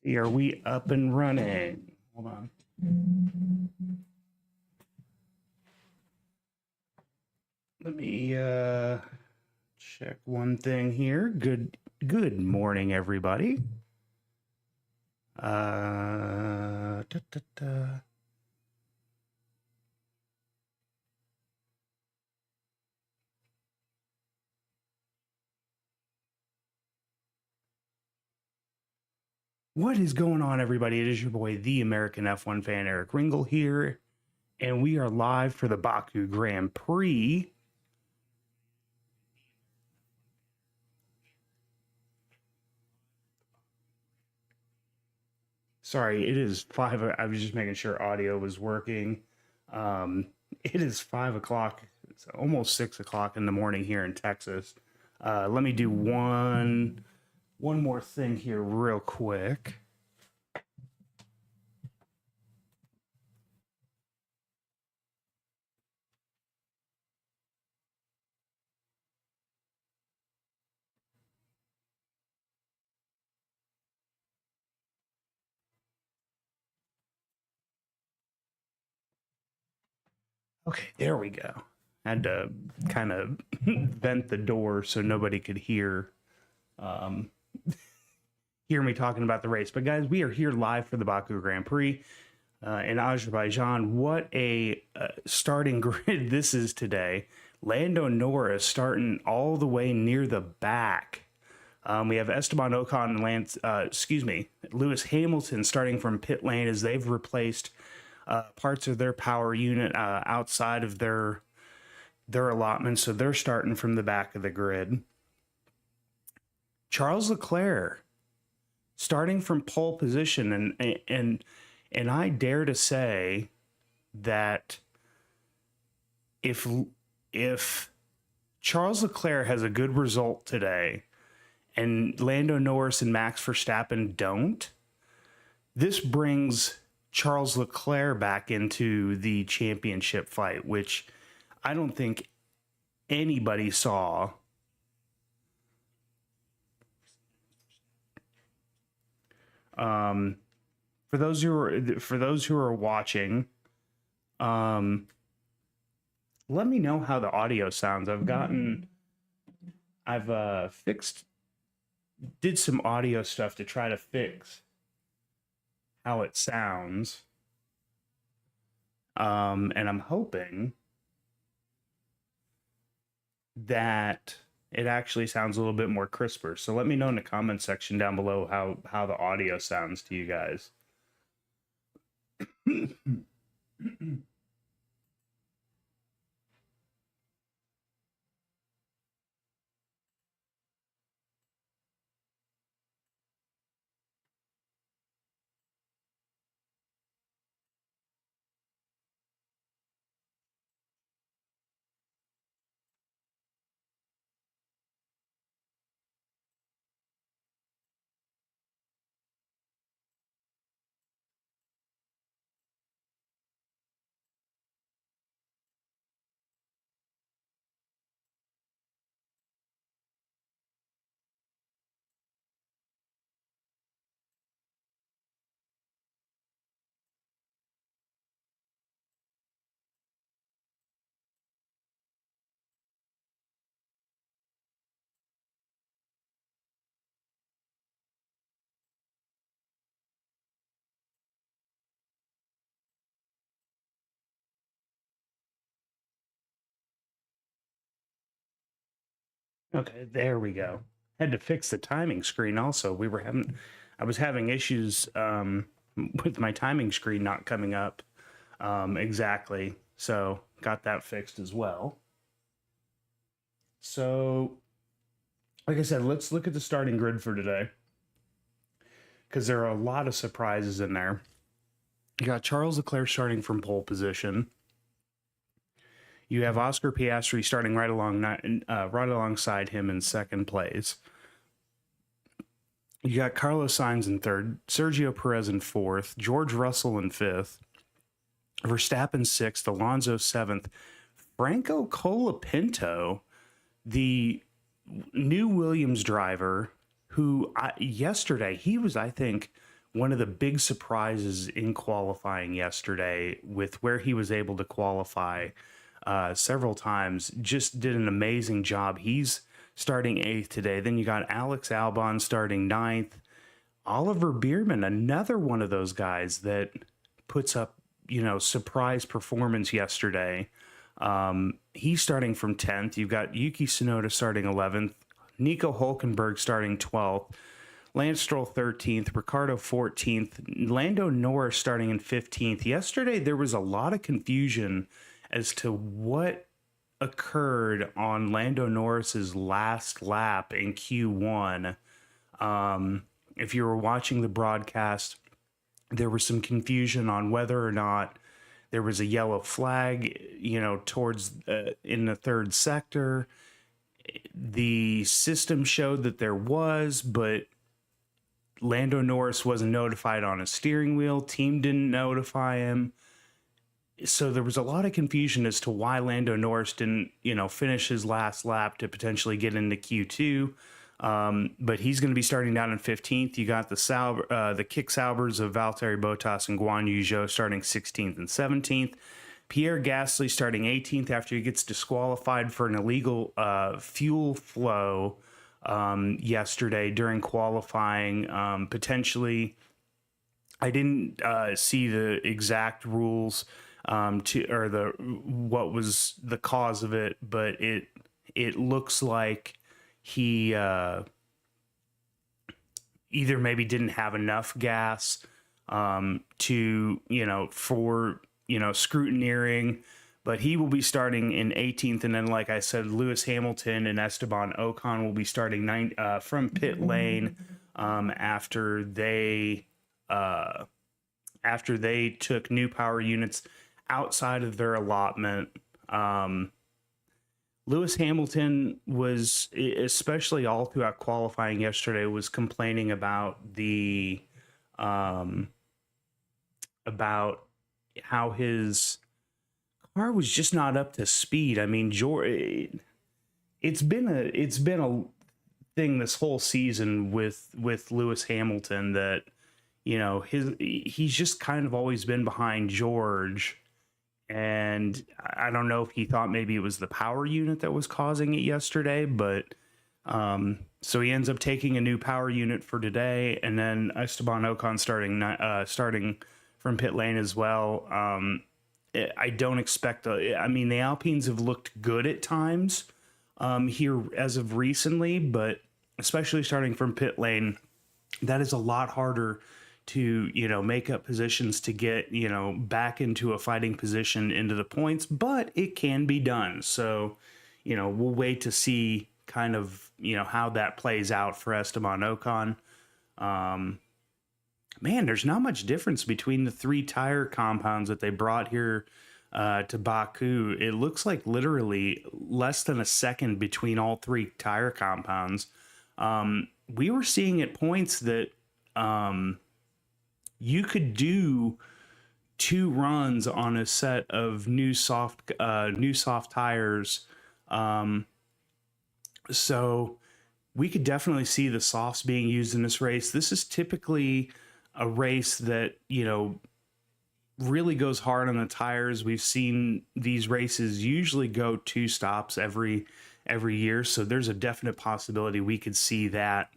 Are we up and running? Hold on. Let me check one thing here. Good morning, everybody. What is going on, everybody? It is your boy, the American F1 fan, Eric Ringle here, and we are live for the Baku Grand Prix. Sorry, it is 5. I was just making sure audio was working. It is 5 o'clock. It's almost 6 o'clock in the morning here in Texas. Let me do one more thing here real quick. Okay, there we go. I had to kind of vent the door so nobody could hear me talking about the race. But guys, we are here live for the Baku Grand Prix in Azerbaijan. What a starting grid this is today. Lando Norris starting all the way near the back. We have Esteban Ocon and Lewis Hamilton starting from pit lane as they've replaced parts of their power unit outside of their allotment, so they're starting from the back of the grid. Charles Leclerc starting from pole position, and I dare to say that if Charles Leclerc has a good result today and Lando Norris and Max Verstappen don't, this brings Charles Leclerc back into the championship fight, which I don't think anybody saw. For those who are watching, let me know how the audio sounds. I've did some audio stuff to try to fix how it sounds. And I'm hoping that it actually sounds a little bit more crisper. So let me know in the comment section down below how the audio sounds to you guys. Okay, there we go. Had to fix the timing screen also. I was having issues with my timing screen not coming up exactly. So got that fixed as well. So, like I said, let's look at the starting grid for today, because there are a lot of surprises in there. You got Charles Leclerc starting from pole position. You have Oscar Piastri starting right alongside him in second place. You got Carlos Sainz in third, Sergio Perez in fourth, George Russell in fifth, Verstappen sixth, Alonso seventh, Franco Colapinto, the new Williams driver, who yesterday he was, I think, one of the big surprises in qualifying yesterday with where he was able to qualify several times. Just did an amazing job. He's starting 8th today. Then you got Alex Albon starting 9th. Oliver Bierman, another one of those guys that puts up, surprise performance yesterday. He's starting from 10th. You've got Yuki Tsunoda starting 11th. Nico Hulkenberg starting 12th. Lance Stroll 13th. Ricardo 14th. Lando Norris starting in 15th. Yesterday, there was a lot of confusion as to what occurred on Lando Norris's last lap in Q1. If you were watching the broadcast, there was some confusion on whether or not there was a yellow flag, towards in the third sector. The system showed that there was, but Lando Norris wasn't notified on his steering wheel. Team didn't notify him. So there was a lot of confusion as to why Lando Norris didn't, finish his last lap to potentially get into Q2. But he's going to be starting down in 15th. You got the kick Saubers of Valtteri Bottas and Guan Yu Zhou starting 16th and 17th. Pierre Gasly starting 18th after he gets disqualified for an illegal fuel flow yesterday during qualifying. Potentially, I didn't see the exact rules what was the cause of it, but it looks like he either maybe didn't have enough gas to for scrutineering, but he will be starting in 18th, and then like I said, Lewis Hamilton and Esteban Ocon will be starting from pit lane after they took new power units outside of their allotment. Lewis Hamilton was, especially all throughout qualifying yesterday, was complaining about about how his car was just not up to speed. I mean, it's been a thing this whole season with Lewis Hamilton that he's just kind of always been behind George. And I don't know if he thought maybe it was the power unit that was causing it yesterday, but so he ends up taking a new power unit for today, and then Esteban Ocon starting from pit lane as well. I don't expect the Alpines have looked good at times here as of recently, but especially starting from pit lane, that is a lot harder to make up positions to get back into a fighting position into the points, but it can be done. So we'll wait to see kind of how that plays out for Esteban Ocon. Man, there's not much difference between the 3 tire compounds that they brought here to Baku. It looks like literally less than a second between all 3 tire compounds. We were seeing at points that you could do 2 runs on a set of new soft tires. So we could definitely see the softs being used in this race. This is typically a race that, really goes hard on the tires. We've seen these races usually go 2 stops every year. So there's a definite possibility we could see that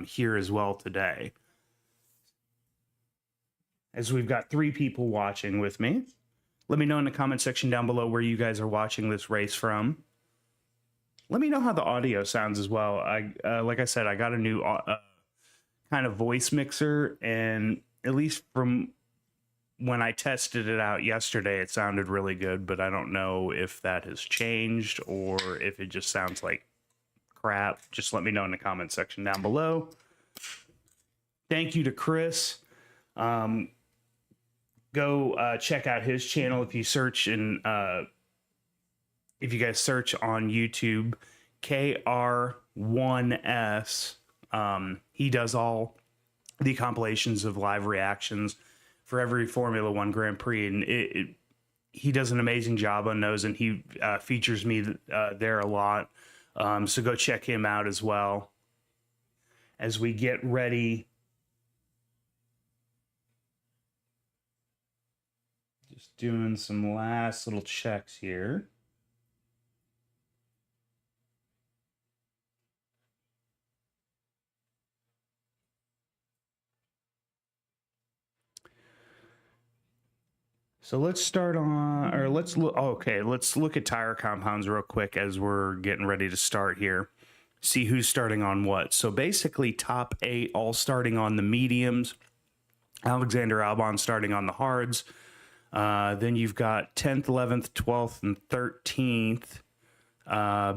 here as well today. As we've got 3 people watching with me. Let me know in the comment section down below where you guys are watching this race from. Let me know how the audio sounds as well. Like I said, I got a new kind of voice mixer, and at least from when I tested it out yesterday, it sounded really good, but I don't know if that has changed or if it just sounds like crap. Just let me know in the comment section down below. Thank you to Chris. Go check out his channel if you search and if you guys search on YouTube, KR1S. He does all the compilations of live reactions for every Formula One Grand Prix, and he does an amazing job on those, and he features me there a lot. So go check him out as well. As we get ready Just doing some last little checks here. So let's start on, or let's look, okay, let's look at tire compounds real quick as we're getting ready to start here. See who's starting on what. So basically top 8 all starting on the mediums. Alexander Albon starting on the hards. Then you've got 10th, 11th, 12th, and 13th.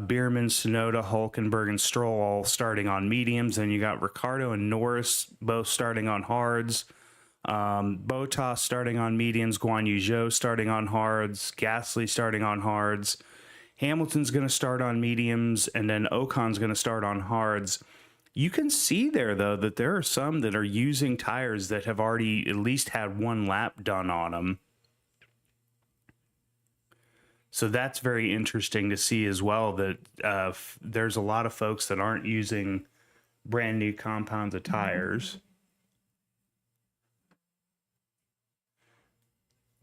Bierman, Tsunoda, Hulkenberg, and Stroll all starting on mediums. Then you got Ricciardo and Norris both starting on hards. Bottas starting on mediums, Guan Yu Zhou starting on hards, Gasly starting on hards, Hamilton's going to start on mediums, and then Ocon's going to start on hards. You can see there, though, that there are some that are using tires that have already at least had one lap done on them. So that's very interesting to see as well, that there's a lot of folks that aren't using brand new compounds of tires.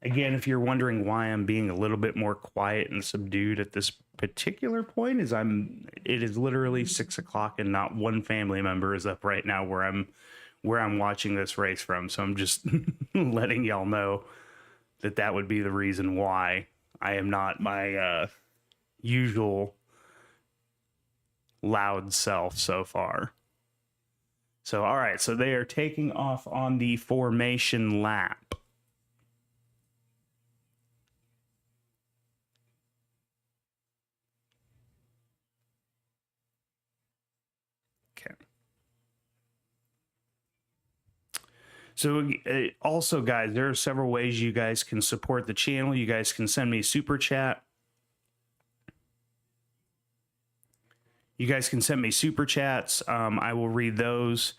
Again, if you're wondering why I'm being a little bit more quiet and subdued at this particular point, is it is literally 6 o'clock and not one family member is up right now where I'm watching this race from. So I'm just letting y'all know that would be the reason why I am not my usual loud self so far. So, all right. So they are taking off on the formation lap. So also, guys, there are several ways you guys can support the channel. You guys can send me a super chat. You guys can send me super chats. I will read those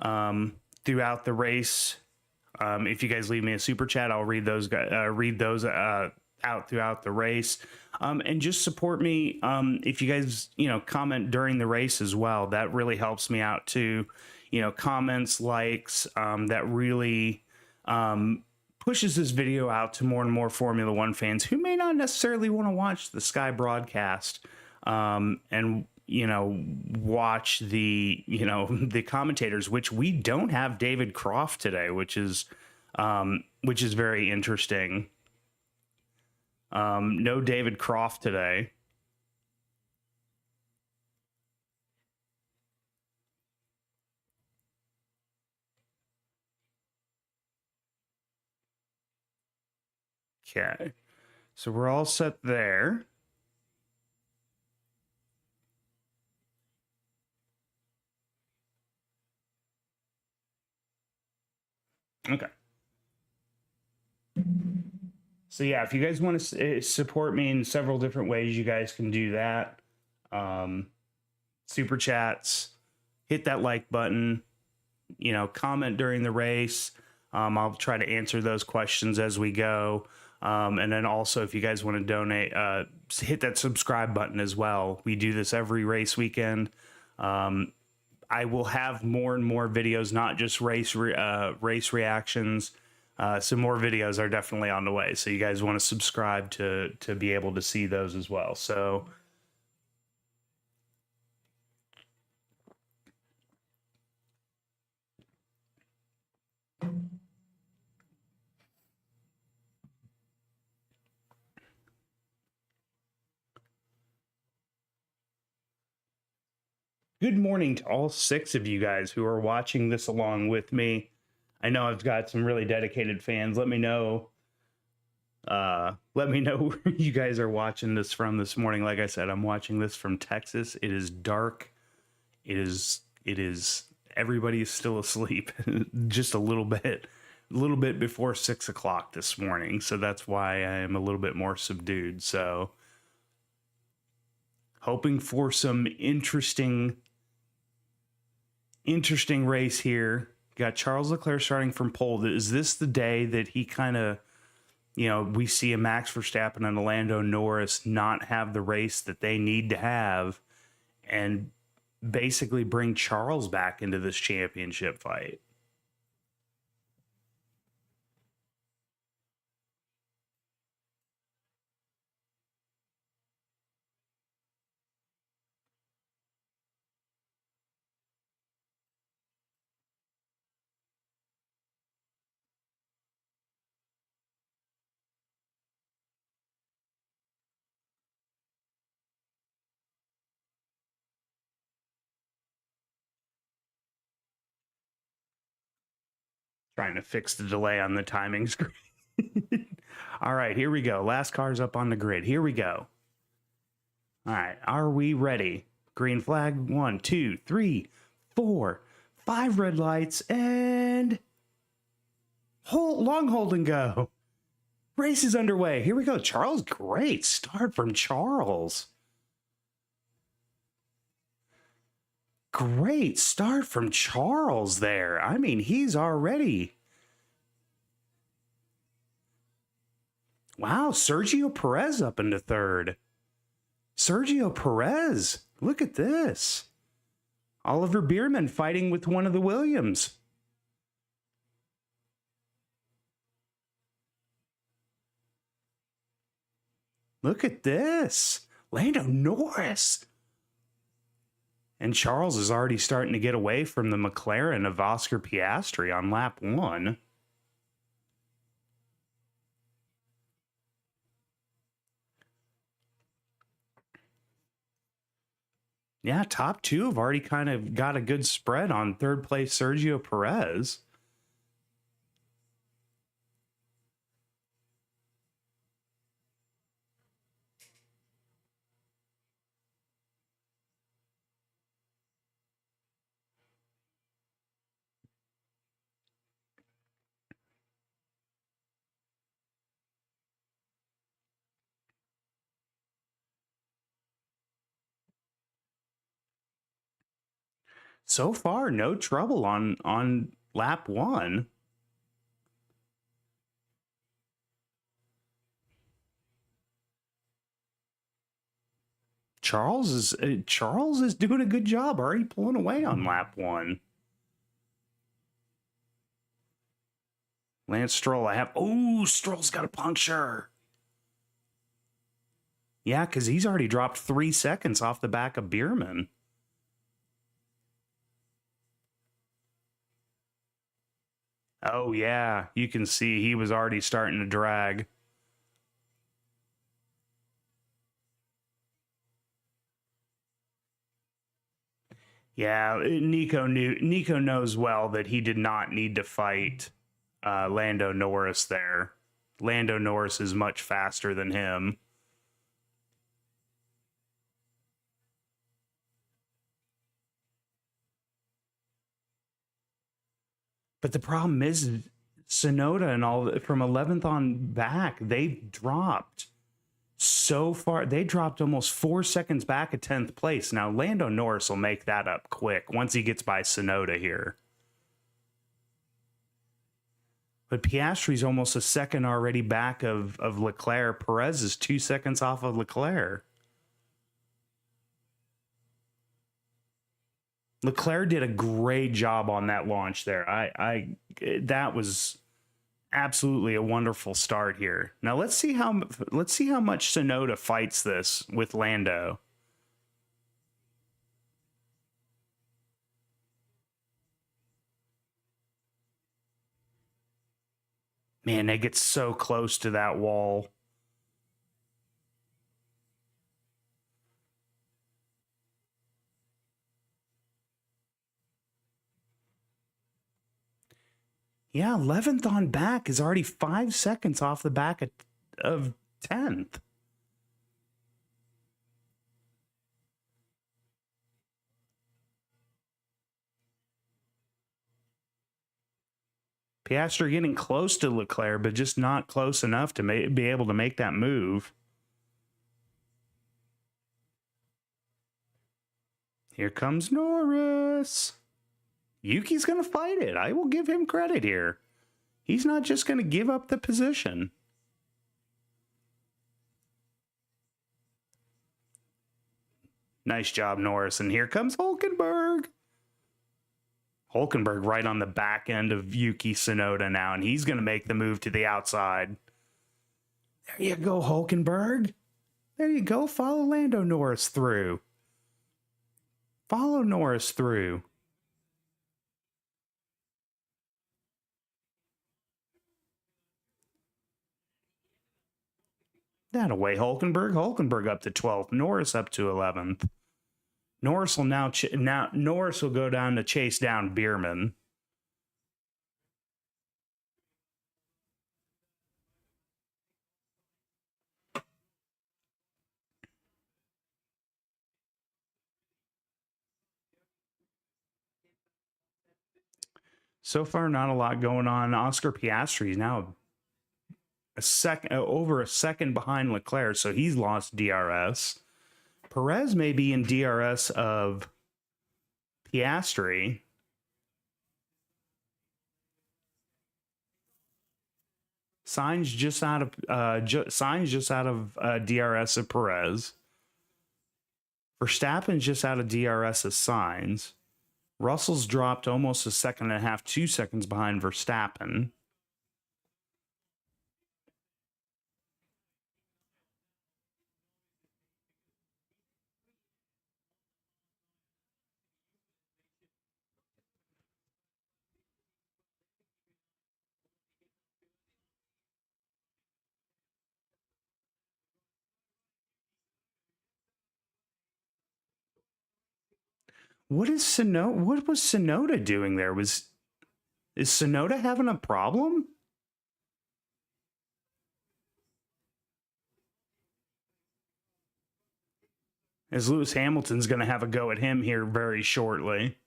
throughout the race. If you guys leave me a super chat, I'll read those out throughout the race. And just support me if you guys, comment during the race as well. That really helps me out too. Comments, likes, that really pushes this video out to more and more Formula One fans who may not necessarily want to watch the Sky broadcast and, watch the, the commentators, which we don't have David Croft today, which is very interesting. No David Croft today. Okay, so we're all set there. Okay. So yeah, if you guys want to support me in several different ways, you guys can do that. Super chats, hit that like button, comment during the race. I'll try to answer those questions as we go. And then also, if you guys want to donate, hit that subscribe button as well. We do this every race weekend. I will have more and more videos, not just race reactions. Some more videos are definitely on the way. So you guys want to subscribe to be able to see those as well. So good morning to all 6 of you guys who are watching this along with me. I know I've got some really dedicated fans. Let me know where you guys are watching this from this morning. Like I said, I'm watching this from Texas. It is dark. It is everybody is still asleep. Just a little bit before 6 o'clock this morning. So that's why I am a little bit more subdued. So hoping for some interesting race here. Got Charles Leclerc starting from pole. Is this the day that he kind of, we see a Max Verstappen and a Lando Norris not have the race that they need to have and basically bring Charles back into this championship fight? Trying to fix the delay on the timing screen. All right, here we go. Last car's up on the grid. Here we go. All right, are we ready? Green flag. 1, 2, 3, 4, 5 red lights, and long hold and go. Race is underway. Here we go. Charles, great start from Charles. Great start from Charles there. I mean, he's already... Wow, Sergio Perez up into third. Sergio Perez, look at this. Oliver Bierman fighting with one of the Williams. Look at this. Lando Norris. And Charles is already starting to get away from the McLaren of Oscar Piastri on lap 1. Yeah, top 2 have already kind of got a good spread on third place Sergio Perez. So far, no trouble on lap 1. Charles is doing a good job, already pulling away on lap 1. Lance Stroll, Stroll's got a puncture. Yeah, because he's already dropped 3 seconds off the back of Bierman. Oh, yeah, you can see he was already starting to drag. Yeah, Nico knows well that he did not need to fight Lando Norris there. Lando Norris is much faster than him. But the problem is Tsunoda and all from 11th on back, they've dropped so far. They dropped almost 4 seconds back at 10th place. Now, Lando Norris will make that up quick once he gets by Tsunoda here. But Piastri's almost a second already back of Leclerc. Perez is 2 seconds off of Leclerc. Leclerc did a great job on that launch there. That was absolutely a wonderful start here. Now let's see how much Tsunoda fights this with Lando. Man, they get so close to that wall. Yeah, 11th on back is already 5 seconds off the back of 10th. Piastri getting close to Leclerc, but just not close enough to be able to make that move. Here comes Norris. Yuki's going to fight it. I will give him credit here. He's not just going to give up the position. Nice job, Norris. And here comes Hülkenberg. Hülkenberg right on the back end of Yuki Tsunoda now, and he's going to make the move to the outside. There you go, Hülkenberg. There you go. Follow Lando Norris through. Follow Norris through. That away, Hülkenberg. Hülkenberg up to 12th. Norris up to 11th. Norris will Norris will go down to chase down Bierman. So far, not a lot going on. Oscar Piastri is now over a second behind Leclerc, so he's lost DRS. Perez may be in DRS of Piastri. Sainz just out of DRS of Perez. Verstappen's just out of DRS of Sainz. Russell's dropped almost a second and a half, 2 seconds behind Verstappen. What was Sonoda doing there? Is Sonoda having a problem? As Lewis Hamilton's going to have a go at him here very shortly.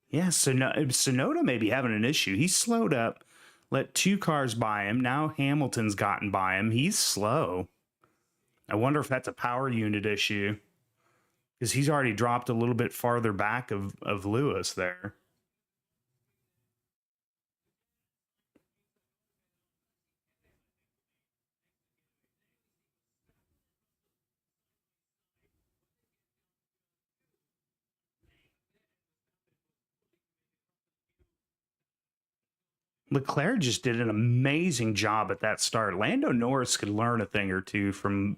Yeah, Sonoda may be having an issue. He's slowed up, let 2 cars by him. Now Hamilton's gotten by him. He's slow. I wonder if that's a power unit issue, because he's already dropped a little bit farther back of Lewis there. Leclerc just did an amazing job at that start. Lando Norris could learn a thing or two from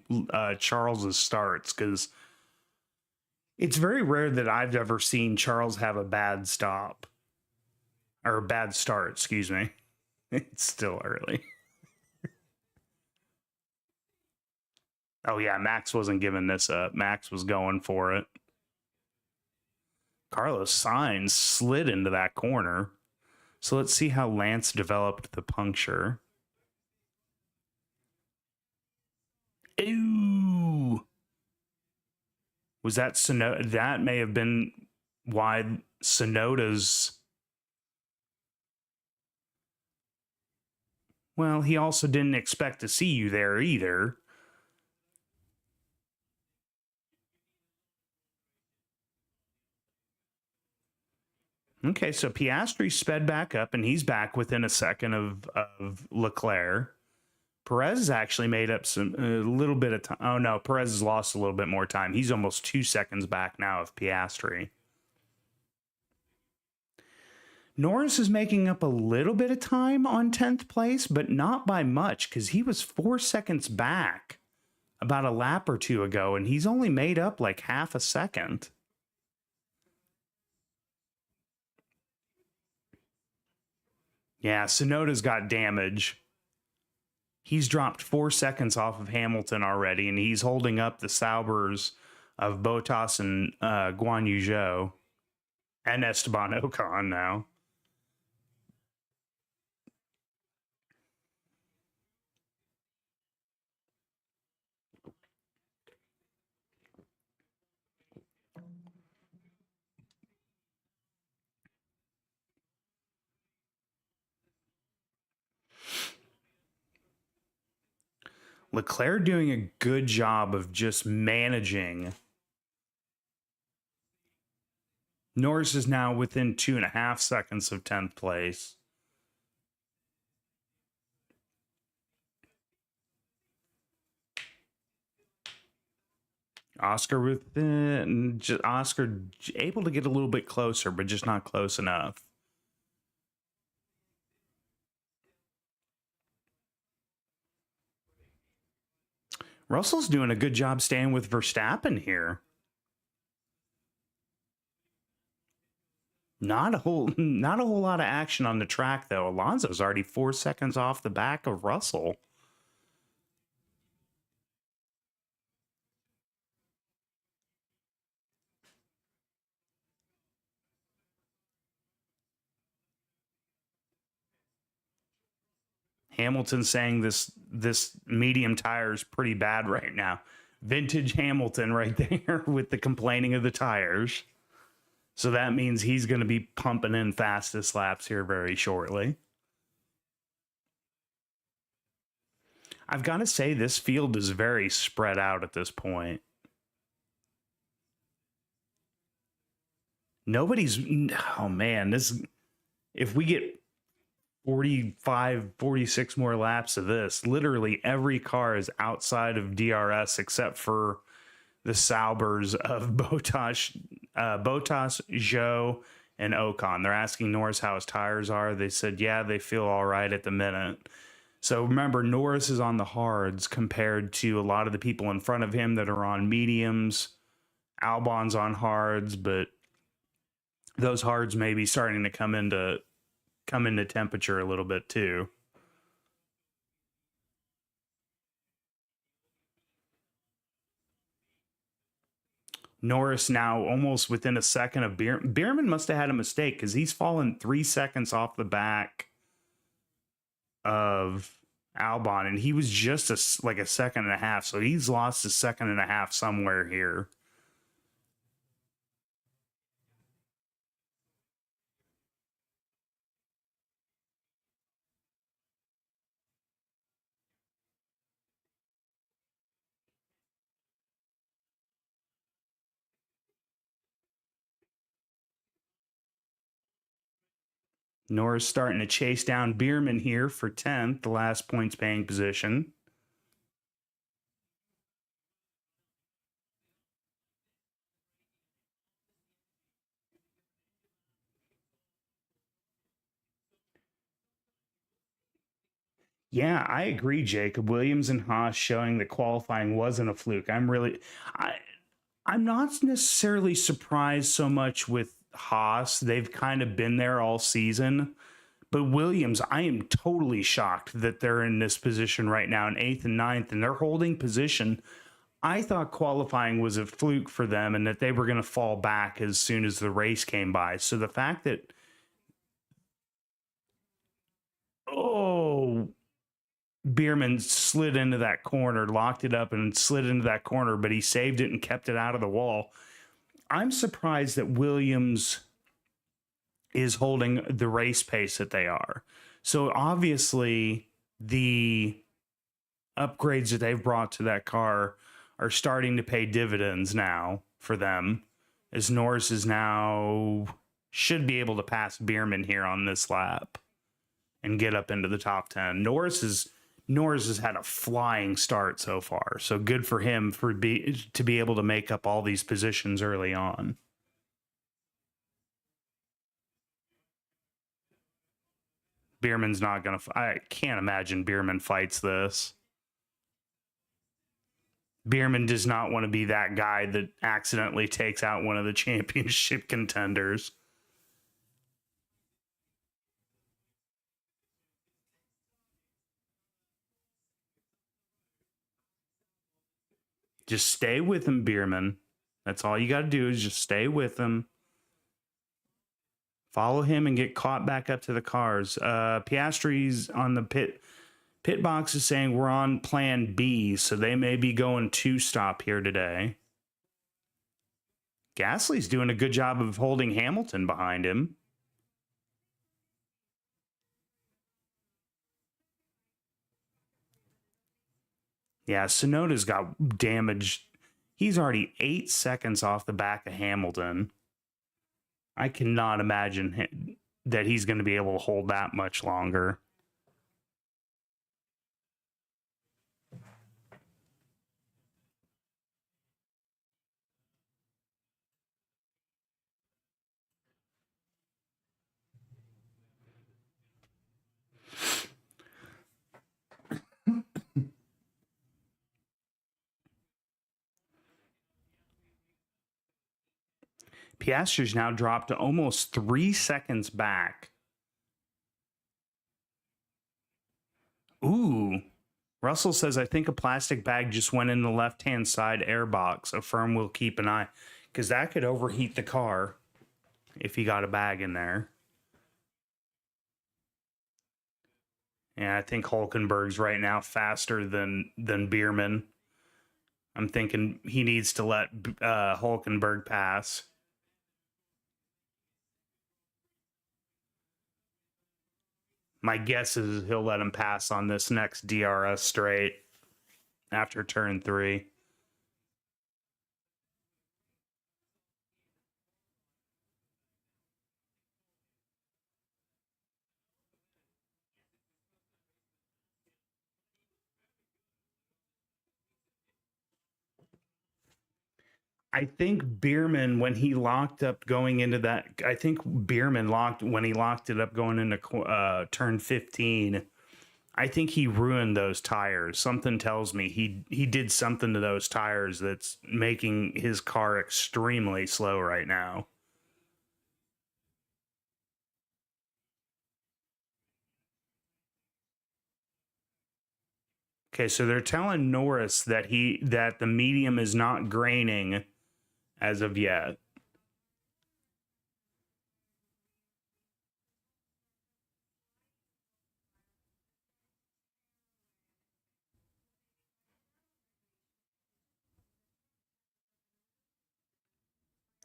Charles's starts, because it's very rare that I've ever seen Charles have a bad stop or a bad start. Excuse me. It's still early. Oh yeah, Max wasn't giving this up. Max was going for it. Carlos Sainz slid into that corner. So let's see how Lance developed the puncture. Ooh. Was that Sonoda? That may have been why Sonoda's... Well, he also didn't expect to see you there either. Okay, so Piastri sped back up, and he's back within a second of Leclerc. Perez has actually made up a little bit of time. Oh, no, Perez has lost a little bit more time. He's almost 2 seconds back now of Piastri. Norris is making up a little bit of time on 10th place, but not by much, because he was 4 seconds back about a lap or two ago, and he's only made up like half a second. Yeah, Sonoda's got damage. He's dropped 4 seconds off of Hamilton already, and he's holding up the Saubers of Bottas and Guan Yu Zhou and Esteban Ocon now. Leclerc doing a good job of just managing. Norris is now within 2.5 seconds of 10th place. Oscar Oscar able to get a little bit closer, but just not close enough. Russell's doing a good job staying with Verstappen here. Not a whole lot of action on the track though. Alonso's already 4 seconds off the back of Russell. Hamilton saying this medium tire is pretty bad right now. Vintage Hamilton right there with the complaining of the tires. So that means he's going to be pumping in fastest laps here very shortly. I've got to say, this field is very spread out at this point. Nobody's, oh man, this, if we get 45, 46 more laps of this, literally every car is outside of DRS except for the Saubers of Bottas, Zhou, and Ocon. They're asking Norris how his tires are. They said, yeah, they feel all right at the minute. So remember, Norris is on the hards compared to a lot of the people in front of him that are on mediums. Albon's on hards, but those hards may be starting to come into temperature a little bit too. Norris now almost within a second of Bierman must have had a mistake because he's fallen 3 seconds off the back of Albon, and he was just like a second and a half. So he's lost a second and a half somewhere here. Norris starting to chase down Bierman here for 10th, the last points paying position. Yeah, I agree, Jacob. Williams and Haas showing that qualifying wasn't a fluke. I'm not necessarily surprised so much with Haas. They've kind of been there all season. But Williams, I am totally shocked that they're in this position right now in 8th and 9th, and they're holding position. I thought qualifying was a fluke for them and that they were going to fall back as soon as the race came by. So the fact that, Bierman slid into that corner, locked it up and slid into that corner, but he saved it and kept it out of the wall. I'm surprised that Williams is holding the race pace that they are. So obviously the upgrades that they've brought to that car are starting to pay dividends now for them, as Norris is now should be able to pass Bierman here on this lap and get up into the top 10. Norris has had a flying start so far, so good for him to be able to make up all these positions early on. Bierman's not going to... I can't imagine Bierman fights this. Bierman does not want to be that guy that accidentally takes out one of the championship contenders. Just stay with him, Bierman. That's all you got to do is just stay with him. Follow him and get caught back up to the cars. Piastri's on the pit box is saying we're on plan B, so they may be going 2-stop here today. Gasly's doing a good job of holding Hamilton behind him. Yeah, Tsunoda's got damaged. He's already 8 seconds off the back of Hamilton. I cannot imagine that he's going to be able to hold that much longer. Piastri's now dropped to almost 3 seconds back. Ooh. Russell says, I think a plastic bag just went in the left-hand side air box. A firm will keep an eye. Because that could overheat the car if you got a bag in there. Yeah, I think Hulkenberg's right now faster than Bierman. I'm thinking he needs to let Hulkenberg pass. My guess is he'll let him pass on this next DRS straight after turn 3. I think Bierman, when he locked up going into that, I think Bierman locked when he locked it up going into turn 15. I think he ruined those tires. Something tells me he did something to those tires that's making his car extremely slow right now. Okay, so they're telling Norris that the medium is not graining as of yet.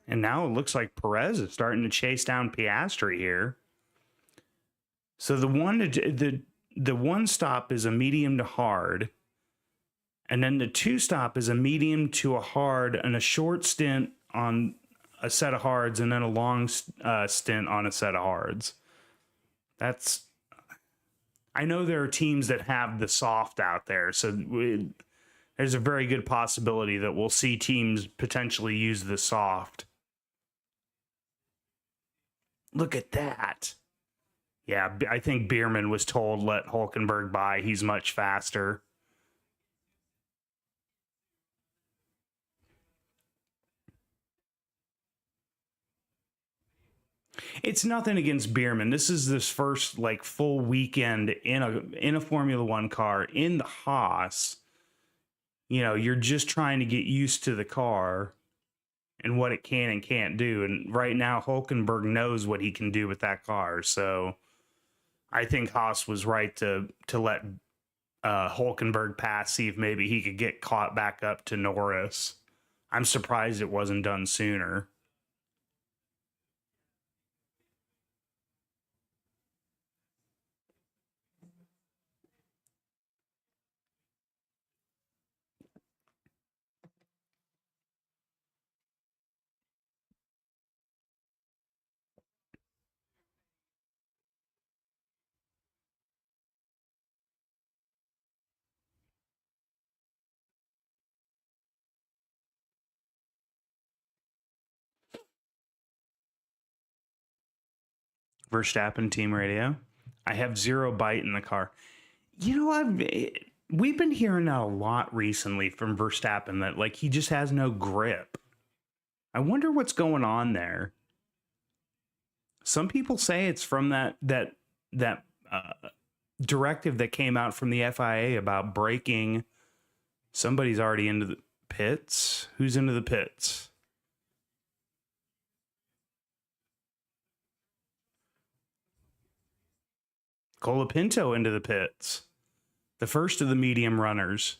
And now it looks like Perez is starting to chase down Piastri here. So the one stop is a medium to hard, and then the two stop is a medium to a hard and a short stint on a set of hards, and then a long stint on a set of hards. That's I know there are teams that have the soft out there, so there's a very good possibility that we'll see teams potentially use the soft. Look at that. Yeah, I think Bierman was told let Hulkenberg by. He's much faster. It's nothing against Bierman. This is this first like full weekend in a Formula One car in the Haas. You know, you're just trying to get used to the car and what it can and can't do. And right now, Hulkenberg knows what he can do with that car. So I think Haas was right to let Hulkenberg pass, see if maybe he could get caught back up to Norris. I'm surprised it wasn't done sooner. Verstappen team radio. I have zero bite in the car. You know, we've been hearing that a lot recently from Verstappen that like he just has no grip. I wonder what's going on there. Some people say it's from that directive that came out from the FIA about braking. Somebody's already into the pits. Who's into the pits? Colapinto into the pits. The first of the medium runners.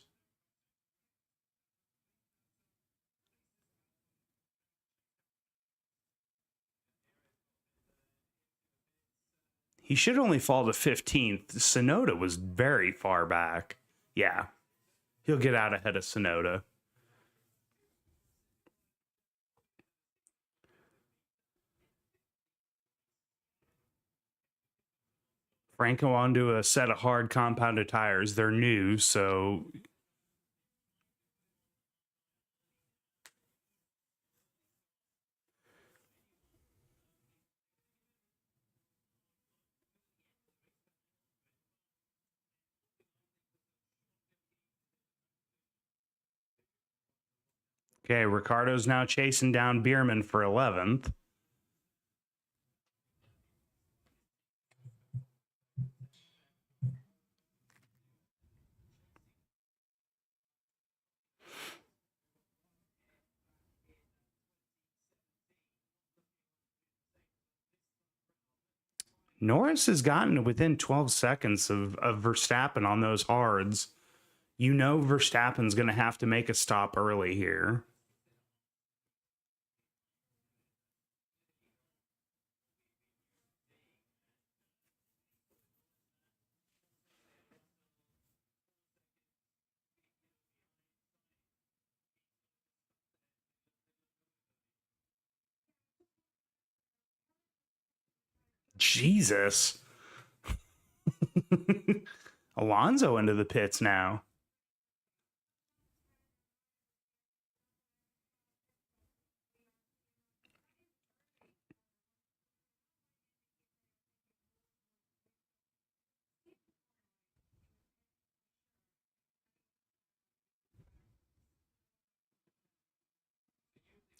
He should only fall to 15th. Sonoda was very far back. Yeah. He'll get out ahead of Sonoda. Franco onto a set of hard compounded tires. They're new, so okay, Ricardo's now chasing down Bierman for 11th. Norris has gotten within 12 seconds of Verstappen on those hards. You know Verstappen's going to have to make a stop early here. Jesus. Alonso into the pits now.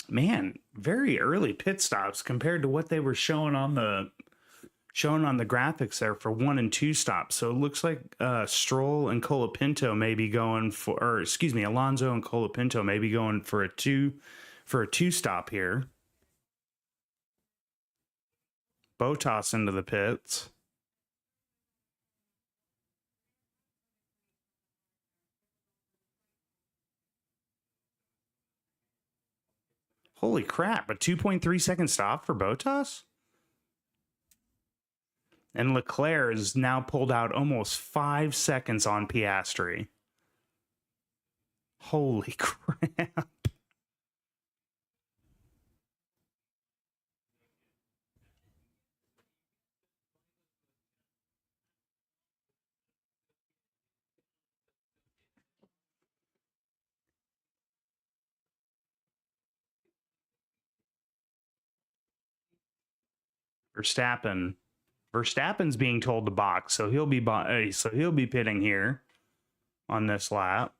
Man, very early pit stops compared to what they were showing on the graphics there for 1 and 2 stops. So it looks like Stroll and Colapinto may be going for, or excuse me, Alonso and Colapinto may be going for a two stop here. Bottas into the pits. Holy crap, a 2.3 second stop for Bottas? And Leclerc is now pulled out almost 5 seconds on Piastri. Holy crap. Verstappen's being told to box, so he'll be pitting here on this lap.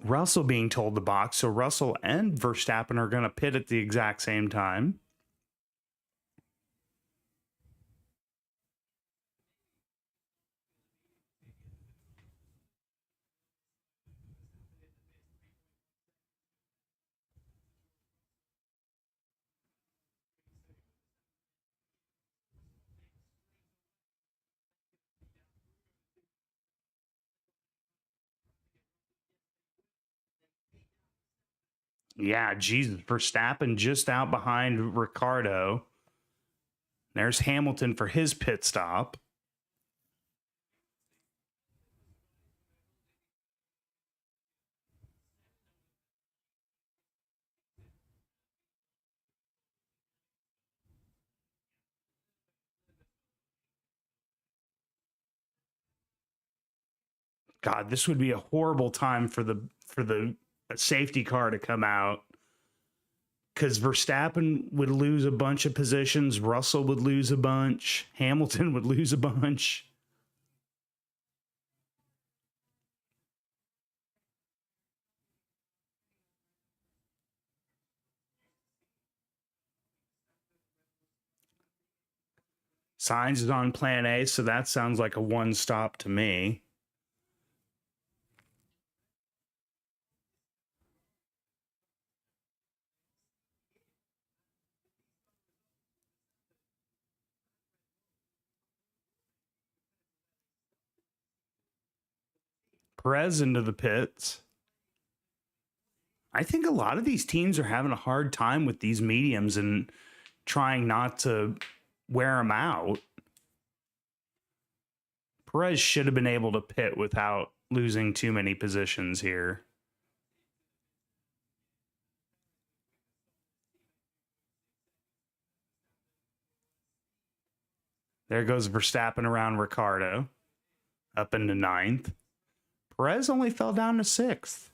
Russell being told to box, so Russell and Verstappen are going to pit at the exact same time. Yeah, Jesus, Verstappen just out behind Ricardo. There's Hamilton for his pit stop. God, this would be a horrible time for the safety car to come out, because Verstappen would lose a bunch of positions, Russell would lose a bunch, Hamilton would lose a bunch. Sainz is on plan A, so that sounds like a one stop to me. Perez into the pits. I think a lot of these teams are having a hard time with these mediums and trying not to wear them out. Perez should have been able to pit without losing too many positions here. There goes Verstappen around Ricardo, up into 9th. Perez only fell down to 6th.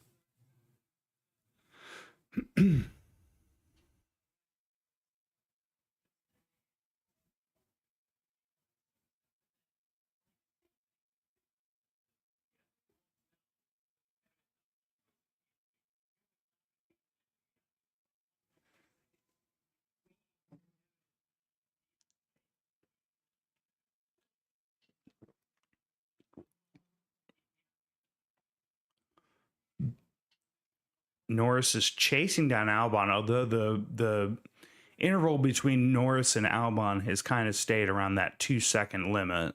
Norris is chasing down Albon, although the interval between Norris and Albon has kind of stayed around that 2-second limit.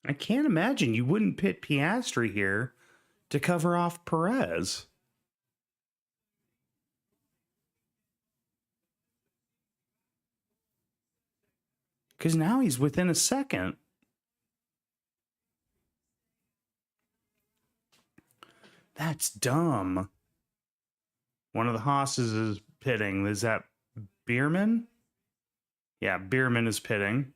I can't imagine you wouldn't pit Piastri here to cover off Perez. Because now he's within a second. That's dumb. One of the Haas's is pitting. Is that Bierman? Yeah, Bierman is pitting.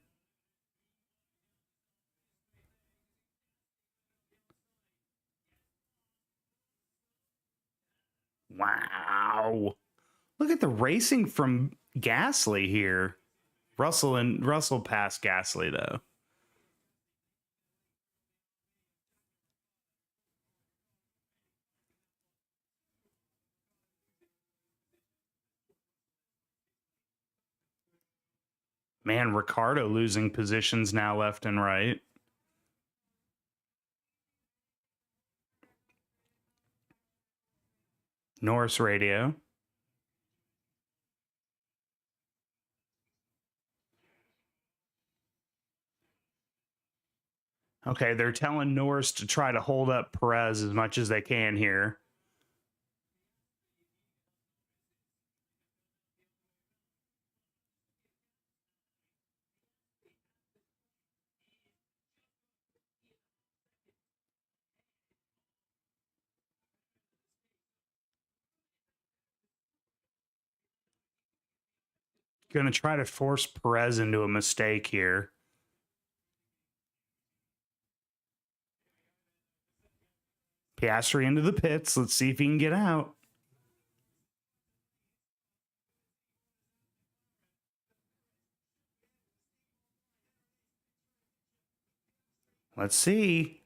Wow. Look at the racing from Gasly here. Russell passed Gasly though. Man, Ricardo losing positions now left and right. Norris radio. Okay, they're telling Norris to try to hold up Perez as much as they can here. Going to try to force Perez into a mistake here. Piastri into the pits. Let's see if he can get out. Let's see.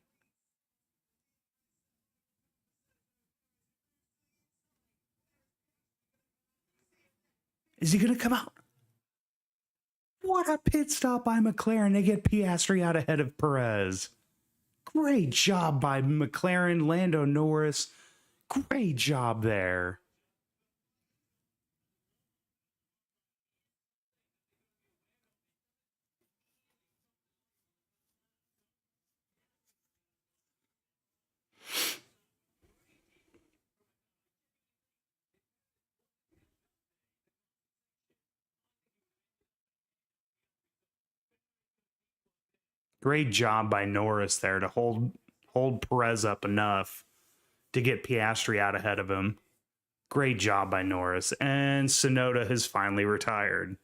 Is he going to come out? What a pit stop by McLaren to get Piastri out ahead of Perez. Great job by McLaren, Lando Norris. Great job there. Great job by Norris there to hold Perez up enough to get Piastri out ahead of him. Great job by Norris. And Tsunoda has finally retired.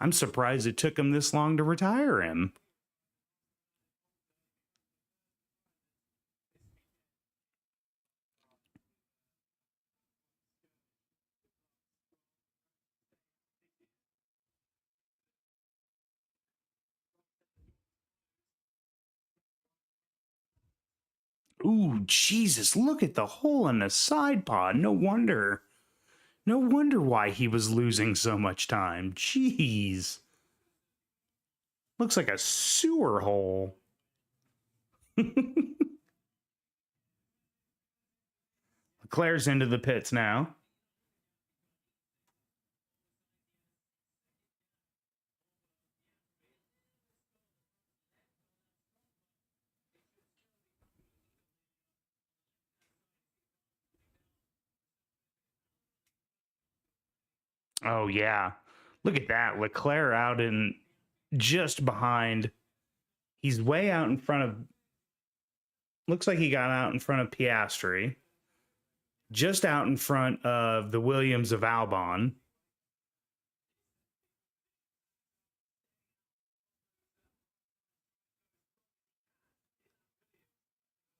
I'm surprised it took him this long to retire him. Ooh, Jesus, look at the hole in the side pod. No wonder why he was losing so much time. Jeez. Looks like a sewer hole. Leclerc's into the pits now. Oh, yeah. Look at that. Leclerc out in just behind. He's way out in front of. Looks like he got out in front of Piastri. Just out in front of the Williams of Albon.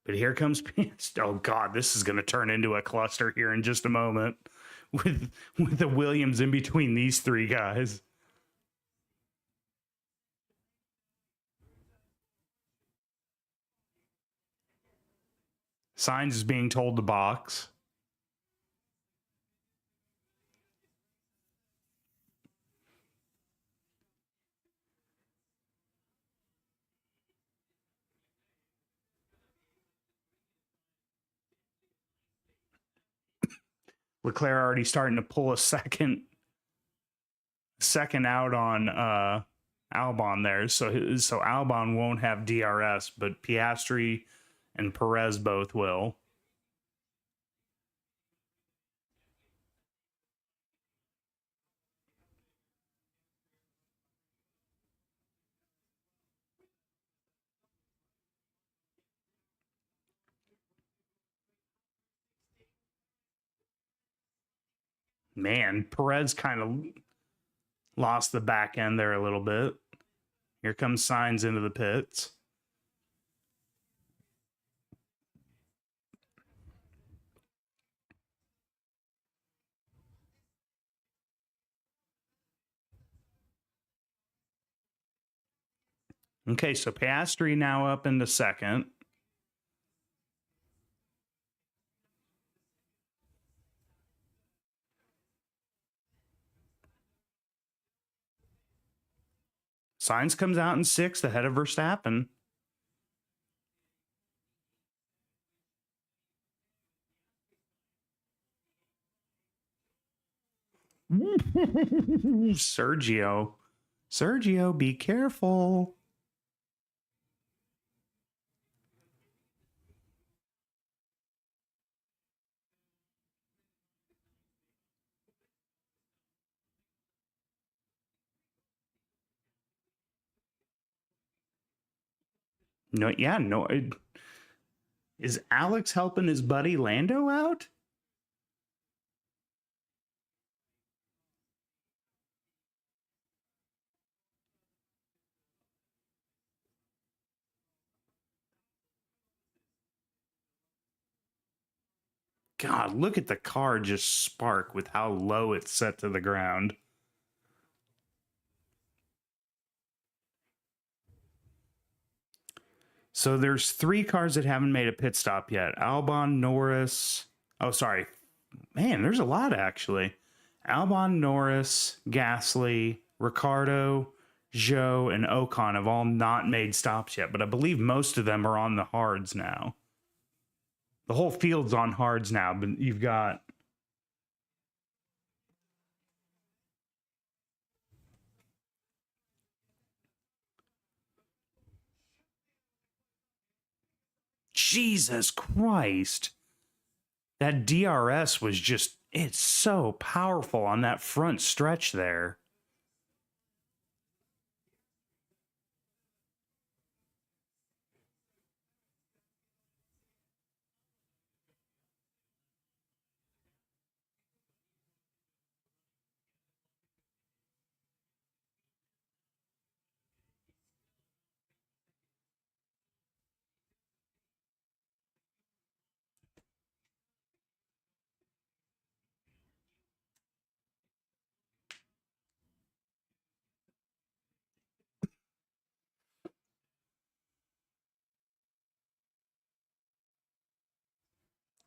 But here comes Piastri. Oh, God, this is going to turn into a cluster here in just a moment with the Williams in between these three guys. Sainz is being told to box. Leclerc already starting to pull a second out on Albon there. So Albon won't have DRS, but Piastri and Perez both will. Man, Perez kind of lost the back end there a little bit. Here comes Sainz into the pits. Okay, so Piastri now up into second. Sainz comes out in sixth ahead of Verstappen. Sergio, be careful. No, yeah, no. Is Alex helping his buddy Lando out? God, look at the car just spark with how low it's set to the ground. So there's 3 cars that haven't made a pit stop yet. Albon, Norris. Oh, sorry. Man, there's a lot actually. Albon, Norris, Gasly, Ricardo, Zhou, and Ocon have all not made stops yet, but I believe most of them are on the hards now. The whole field's on hards now, but you've got Jesus Christ. That DRS was just, it's so powerful on that front stretch there.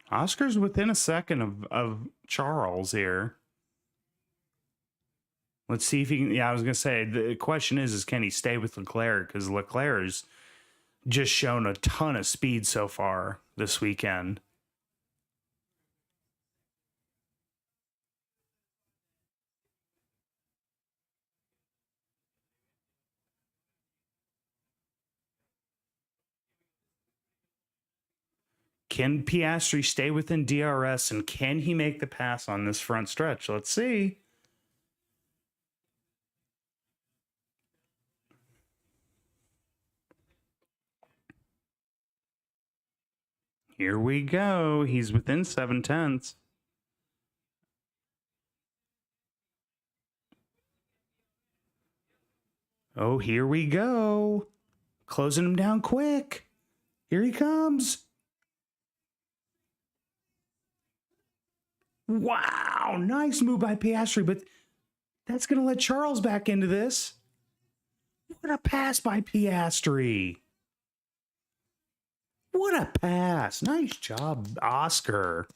Oscar's within a second of Charles here. Let's see if he can. Yeah, I was going to say, the question is can he stay with Leclerc? Because Leclerc's just shown a ton of speed so far this weekend. Can Piastri stay within DRS, and can he make the pass on this front stretch? Let's see. Here we go. He's within 7/10. Oh, here we go. Closing him down quick. Here he comes. Wow, nice move by Piastri, but that's going to let Charles back into this. What a pass by Piastri. What a pass. Nice job, Oscar.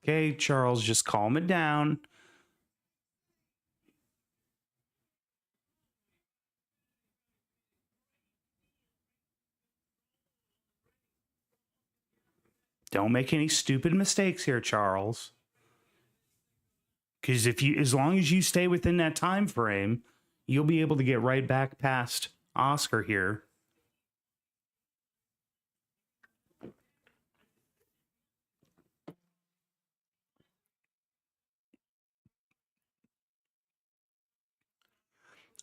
Okay, Charles, just calm it down. Don't make any stupid mistakes here, Charles. Because as long as you stay within that time frame, you'll be able to get right back past Oscar here.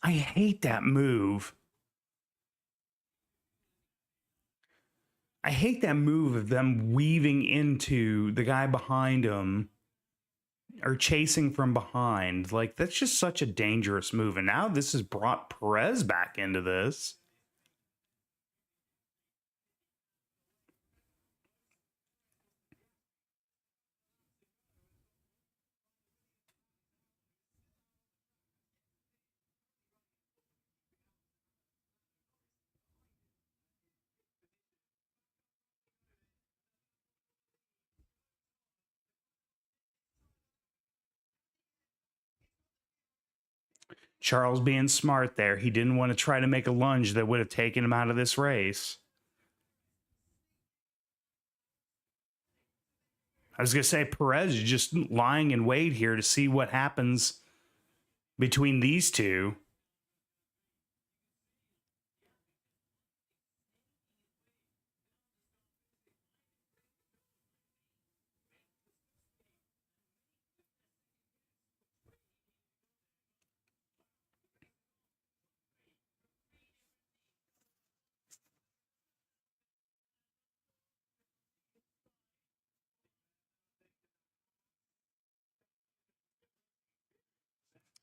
I hate that move. I hate that move of them weaving into the guy behind him or chasing from behind. Like, that's just such a dangerous move. And now this has brought Perez back into this. Charles being smart there. He didn't want to try to make a lunge that would have taken him out of this race. I was going to say Perez is just lying in wait here to see what happens between these two.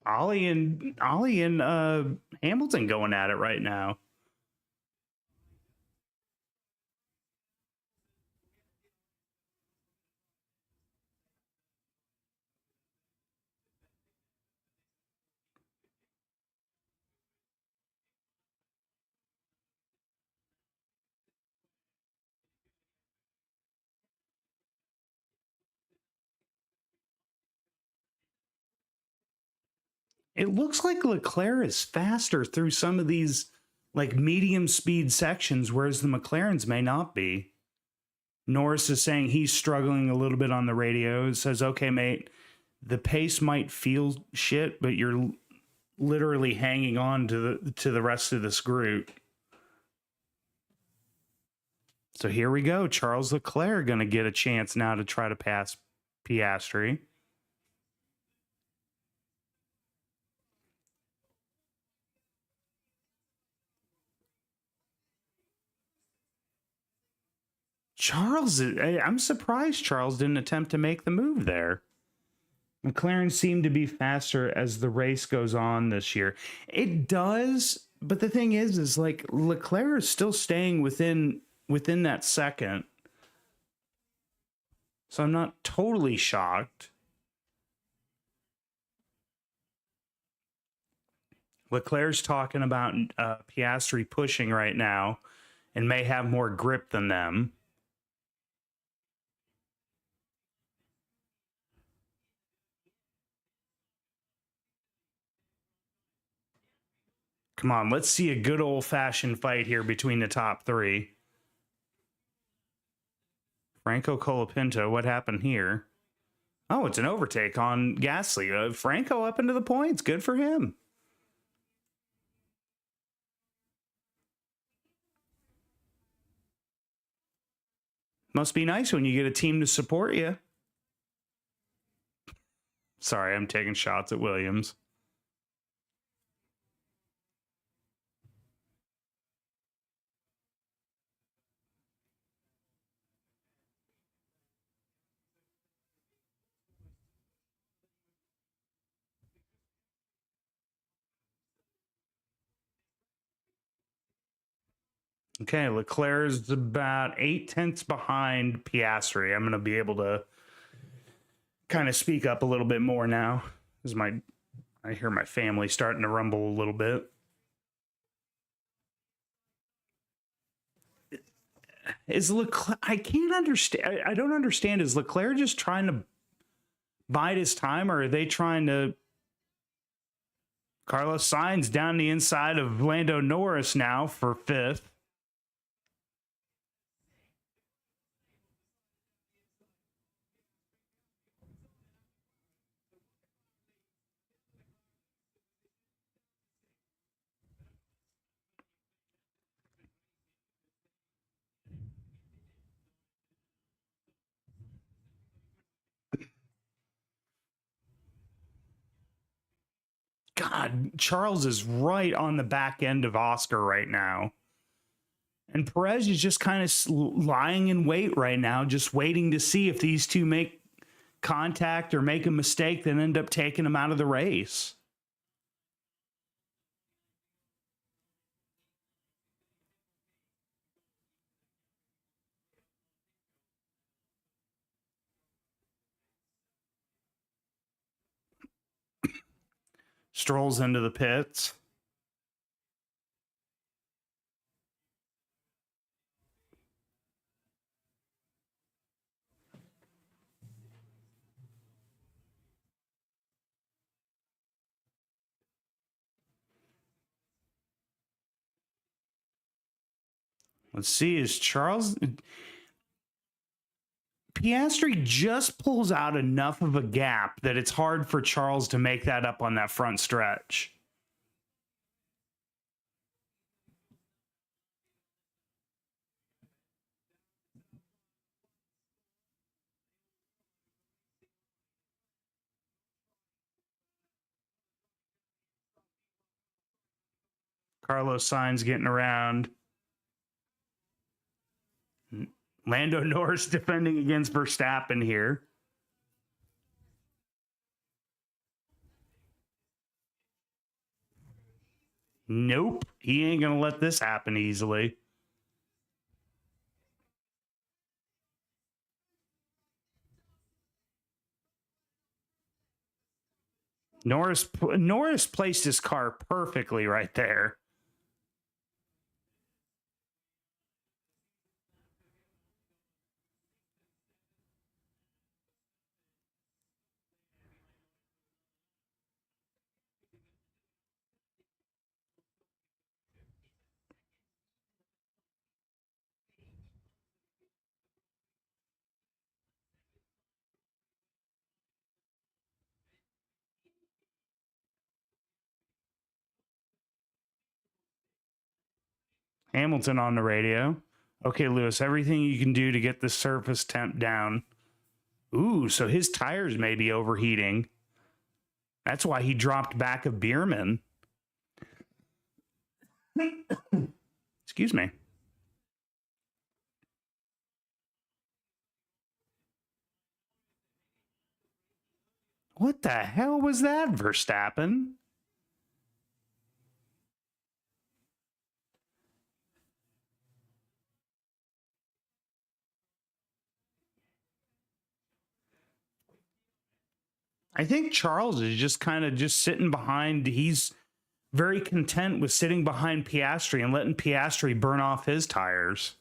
Ollie and Hamilton going at it right now. It looks like Leclerc is faster through some of these like medium speed sections, whereas the McLarens may not be. Norris is saying he's struggling a little bit on the radio. It says, okay, mate, the pace might feel shit, but you're literally hanging on to the rest of this group. So here we go. Charles Leclerc going to get a chance now to try to pass Piastri. I'm surprised Charles didn't attempt to make the move there. McLaren seemed to be faster as the race goes on this year. It does, but the thing is like Leclerc is still staying within that second. So I'm not totally shocked. Leclerc's talking about Piastri pushing right now and may have more grip than them. Come on, let's see a good old-fashioned fight here between the top three. Franco Colapinto, what happened here? Oh, it's an overtake on Gasly. Franco up into the points. Good for him. Must be nice when you get a team to support you. Sorry, I'm taking shots at Williams. Okay, Leclerc is about 8/10 behind Piastri. I'm going to be able to kind of speak up a little bit more now. I hear my family starting to rumble a little bit. Is Leclerc? I can't understand. I don't understand. Is Leclerc just trying to bide his time, or are they trying to? Carlos Sainz down the inside of Lando Norris now for 5th. God, Charles is right on the back end of Oscar right now. And Perez is just kind of lying in wait right now, just waiting to see if these two make contact or make a mistake, then end up taking him out of the race. Strolls into the pits. Let's see, is Charles... Piastri just pulls out enough of a gap that it's hard for Charles to make that up on that front stretch. Carlos Sainz getting around. Lando Norris defending against Verstappen here. Nope, he ain't gonna let this happen easily. Norris placed his car perfectly right there. Hamilton on the radio. Okay, Lewis, everything you can do to get the surface temp down. Ooh, so his tires may be overheating. That's why he dropped back of Bierman. Excuse me. What the hell was that, Verstappen? I think Charles is just kind of just sitting behind. He's very content with sitting behind Piastri and letting Piastri burn off his tires.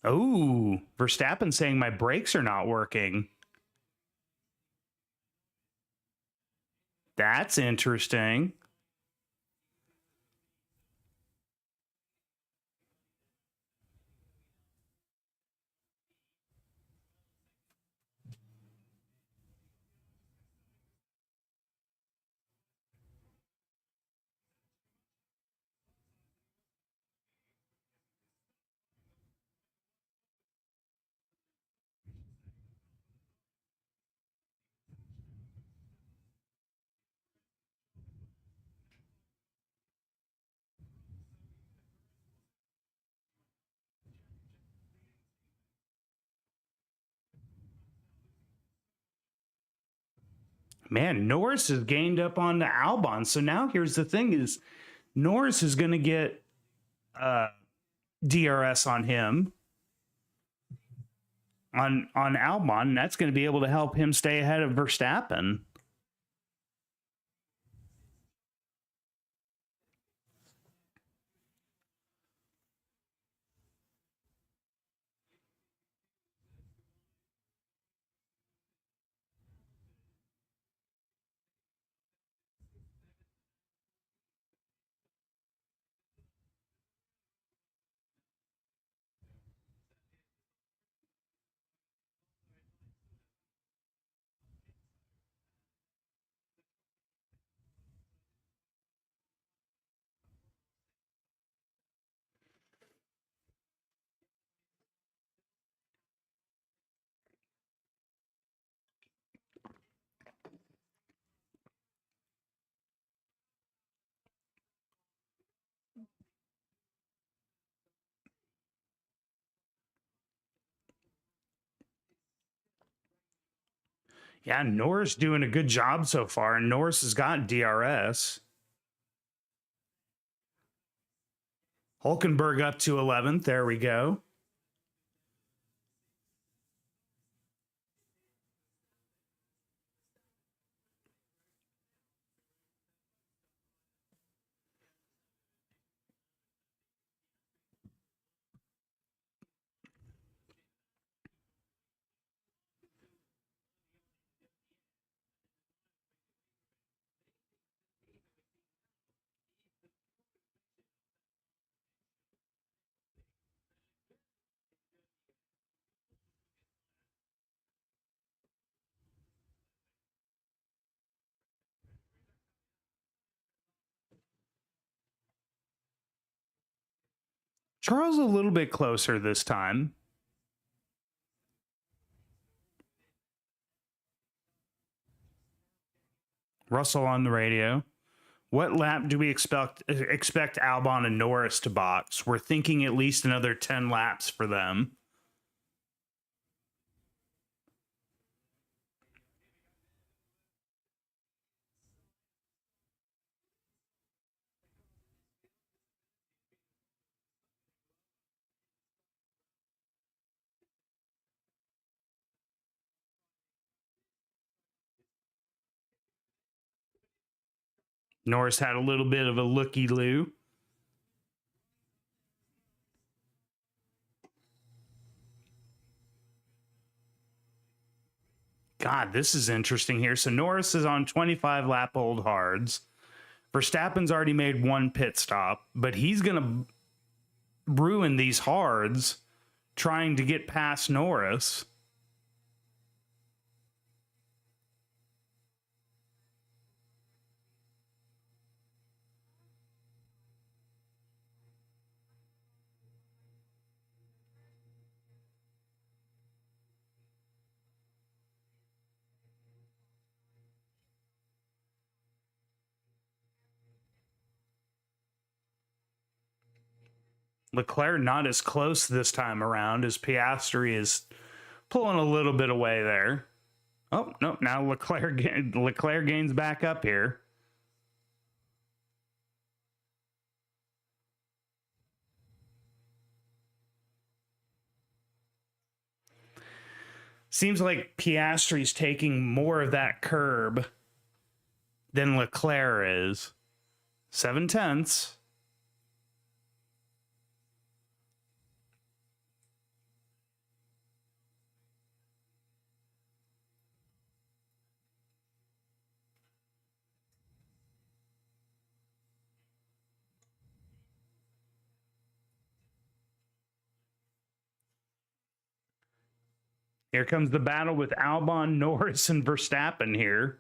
Oh, Verstappen saying my brakes are not working. That's interesting. Man, Norris has gained up on the Albon. So now here's the thing is Norris is going to get DRS on him on Albon, and that's going to be able to help him stay ahead of Verstappen. Yeah, Norris doing a good job so far, and Norris has got DRS. Hulkenberg up to 11th. There we go. Charles a little bit closer this time. Russell on the radio. What lap do we expect Albon and Norris to box? We're thinking at least another 10 laps for them. Norris had a little bit of a looky-loo. God, this is interesting here. So Norris is on 25 lap old hards. Verstappen's already made one pit stop, but he's going to ruin these hards trying to get past Norris. Leclerc not as close this time around as Piastri is pulling a little bit away there. Oh, no, now Leclerc gains back up here. Seems like Piastri's taking more of that curb than Leclerc is. 7/10. Here comes the battle with Albon, Norris, and Verstappen here.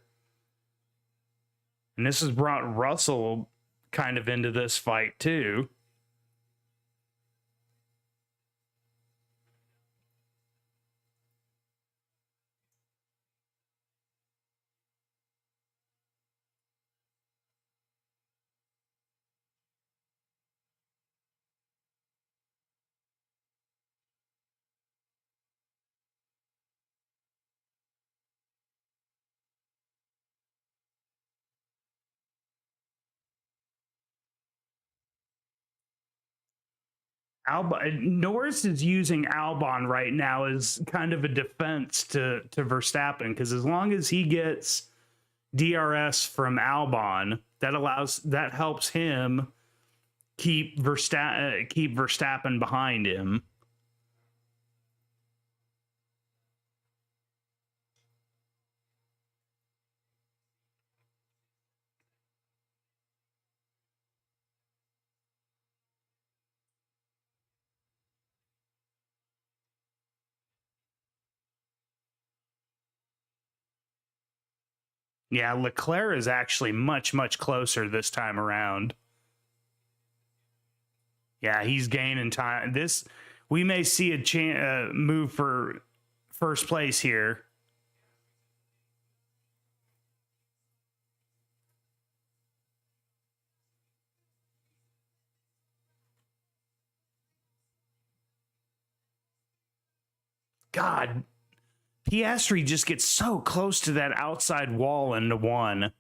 And this has brought Russell kind of into this fight too. Norris is using Albon right now as kind of a defense to Verstappen, because as long as he gets DRS from Albon, that helps him keep Verstappen behind him. Yeah, Leclerc is actually much closer this time around. Yeah, he's gaining time. We may see a move for first place here. God, Piastri just gets so close to that outside wall into one.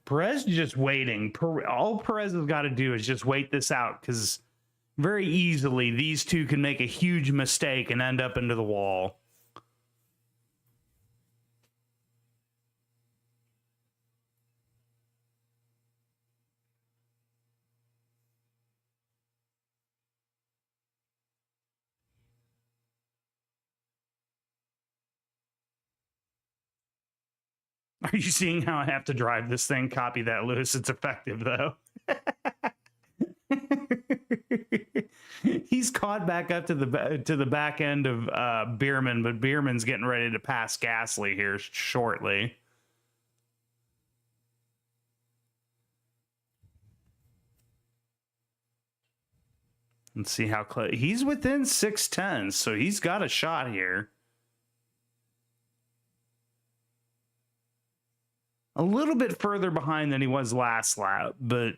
Perez just waiting. All Perez has got to do is just wait this out, because very easily these two can make a huge mistake and end up into the wall. Are you seeing how I have to drive this thing? Copy that, Lewis. It's effective, though. He's caught back up to the back end of Bierman, but Bierman's getting ready to pass Gasly here shortly. Let's see how close. He's within 6/10, so he's got a shot here. A little bit further behind than he was last lap, but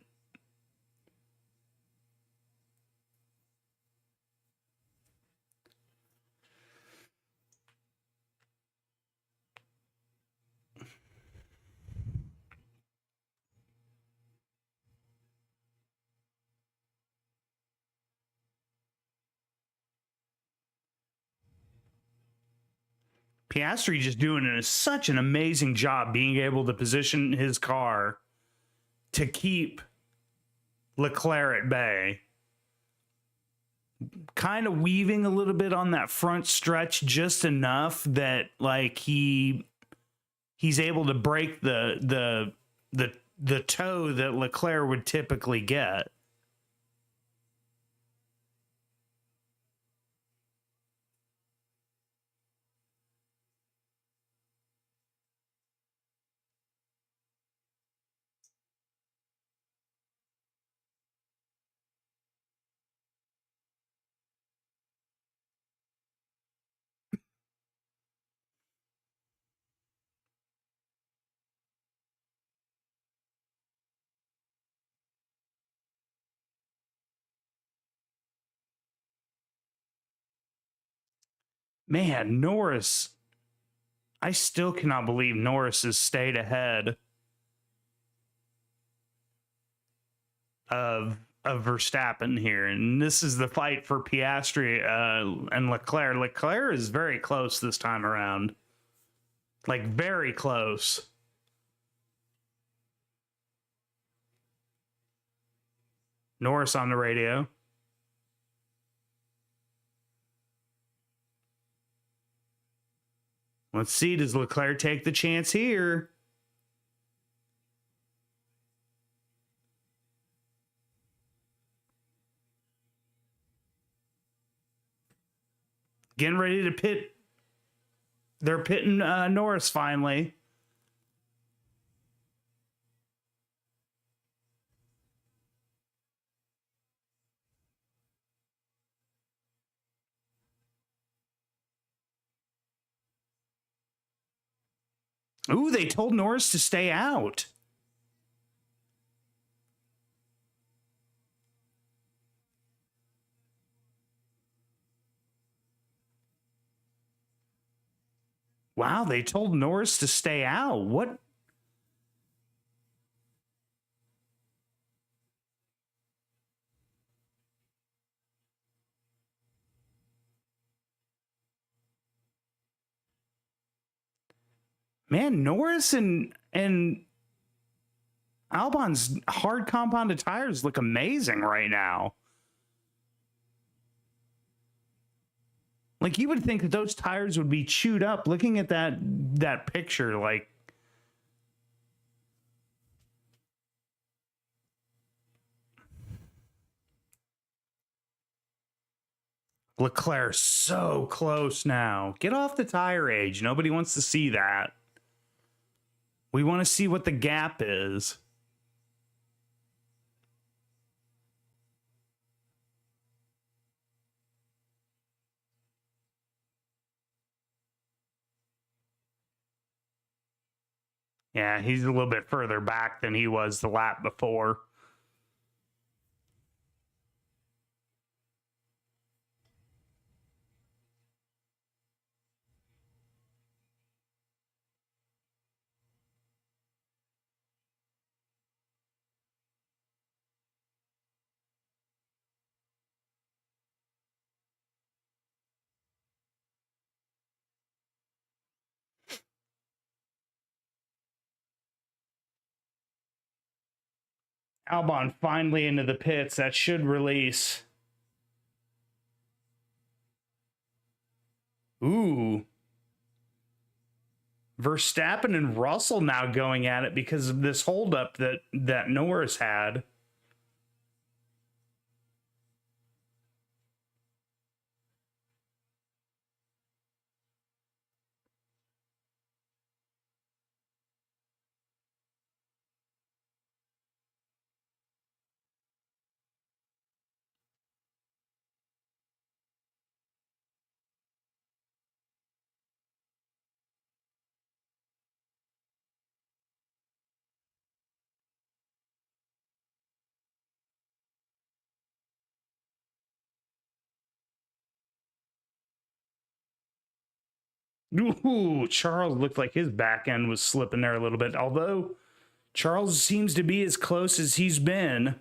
Piastri just doing such an amazing job being able to position his car to keep Leclerc at bay. Kind of weaving a little bit on that front stretch, just enough that like he's able to break the toe that Leclerc would typically get. Man, Norris, I still cannot believe Norris has stayed ahead of Verstappen here. And this is the fight for Piastri and Leclerc. Leclerc is very close this time around. Like, very close. Norris on the radio. Let's see, does Leclerc take the chance here? Getting ready to pit. They're pitting Norris finally. Ooh, they told Norris to stay out. Wow, they told Norris to stay out. What? Man, Norris and Albon's hard compounded tires look amazing right now. Like, you would think that those tires would be chewed up. Looking at that picture, like, Leclerc so close now. Get off the tire age. Nobody wants to see that. We want to see what the gap is. Yeah, he's a little bit further back than he was the lap before. Albon finally into the pits. That should release. Ooh. Verstappen and Russell now going at it because of this holdup that Norris had. Ooh, Charles looked like his back end was slipping there a little bit. Although Charles seems to be as close as he's been.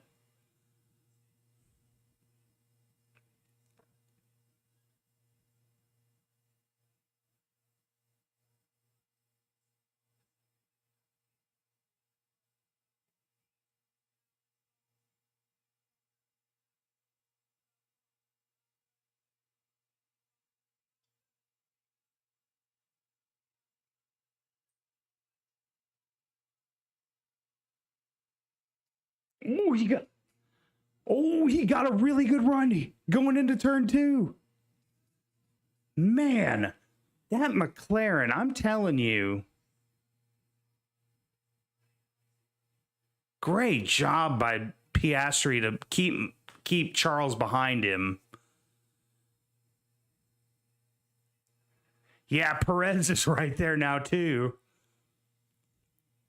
Ooh, he got a really good run going into turn 2. Man, that McLaren, I'm telling you. Great job by Piastri to keep Charles behind him. Yeah, Perez is right there now too.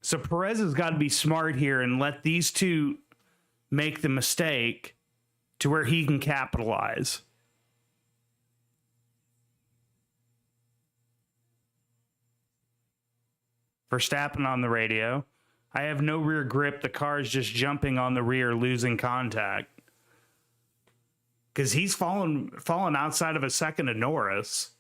So Perez has got to be smart here and let these two make the mistake to where he can capitalize. Verstappen on the radio. I have no rear grip. The car is just jumping on the rear, losing contact. Because he's fallen outside of a second of Norris.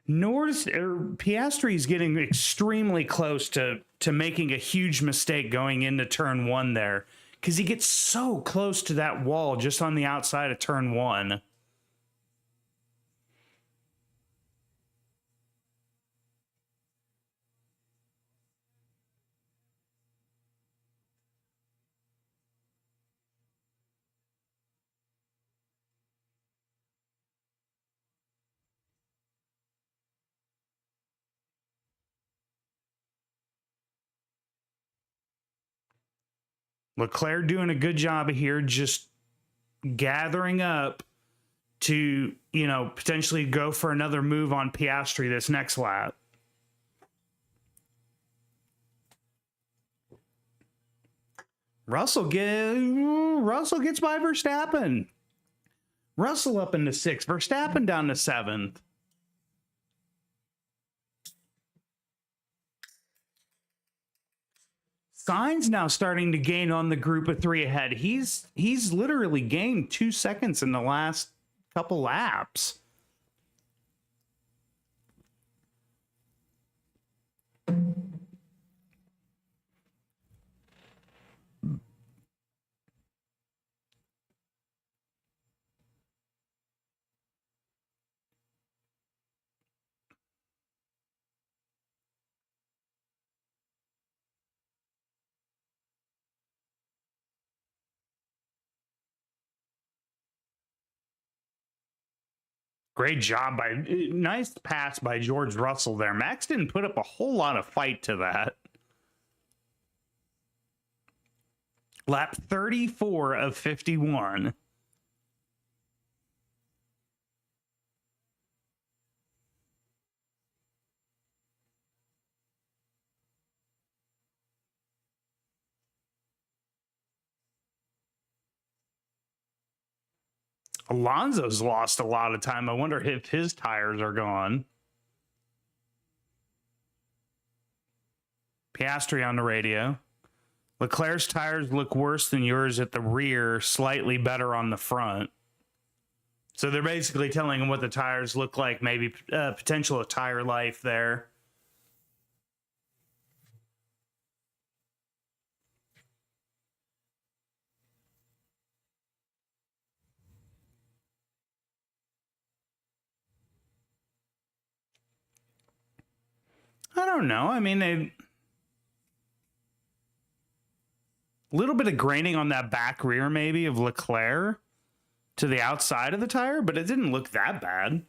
Norris or Piastri is getting extremely close to making a huge mistake going into turn 1 there, because he gets so close to that wall just on the outside of turn 1. Leclerc doing a good job here, just gathering up to, potentially go for another move on Piastri this next lap. Russell gets by Verstappen. Russell up into 6th, Verstappen down to 7th. Sainz now starting to gain on the group of 3 ahead. He's literally gained 2 seconds in the last couple laps. Great job by, nice pass by George Russell there. Max didn't put up a whole lot of fight to that. Lap 34 of 51. Alonso's lost a lot of time. I wonder if his tires are gone. Piastri on the radio. Leclerc's tires look worse than yours at the rear, slightly better on the front. So they're basically telling him what the tires look like, maybe potential of tire life there. I don't know. I mean, a little bit of graining on that back rear, maybe, of Leclerc to the outside of the tire, but it didn't look that bad.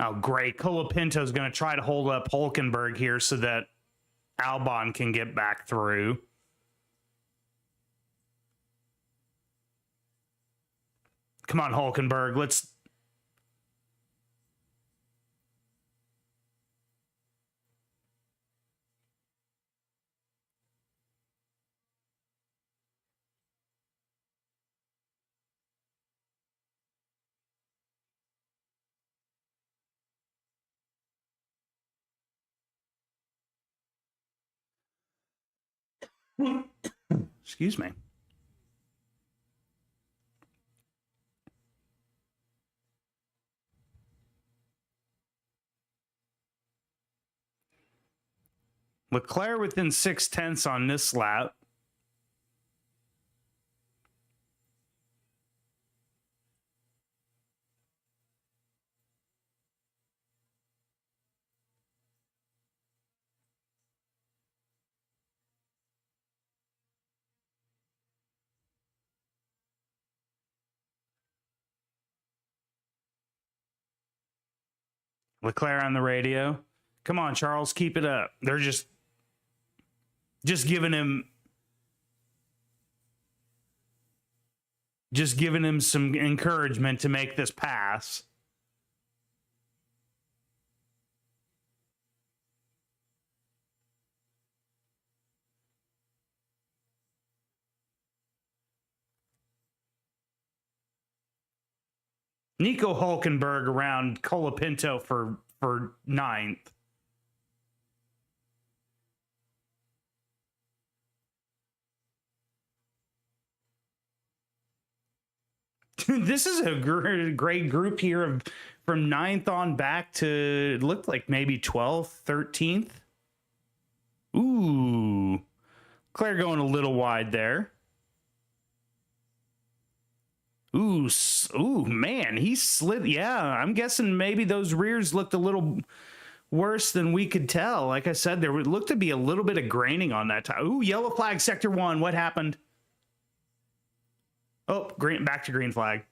Oh, great. Colapinto's going to try to hold up Hulkenberg here so that Albon can get back through. Come on, Hulkenberg. Let's... Excuse me. Leclerc within 0.6 on this lap. Leclerc on the radio. Come on, Charles, keep it up. They're just giving him some encouragement to make this pass. Nico Hulkenberg around Colapinto for 9th. This is a great group here from 9th on back to, it looked like maybe 12th, 13th. Ooh. Claire going a little wide there. Ooh, man, he slid. Yeah, I'm guessing maybe those rears looked a little worse than we could tell. Like I said, there looked to be a little bit of graining on that tire. Ooh, yellow flag, sector 1. What happened? Oh, green, back to green flag.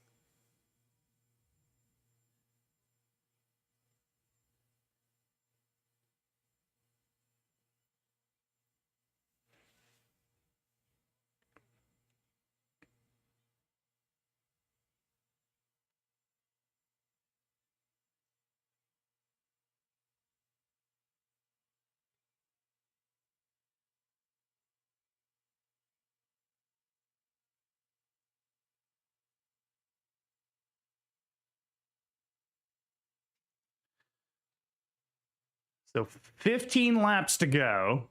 So 15 laps to go.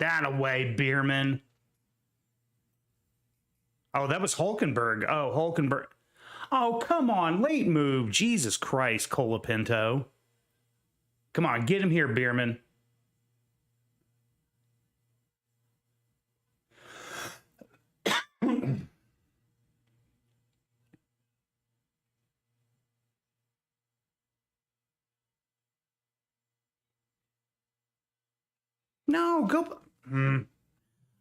That away, Bierman. Oh, that was Hulkenberg. Oh, Hulkenberg. Oh, come on. Late move. Jesus Christ, Colapinto. Come on, get him here, Bierman. No, go.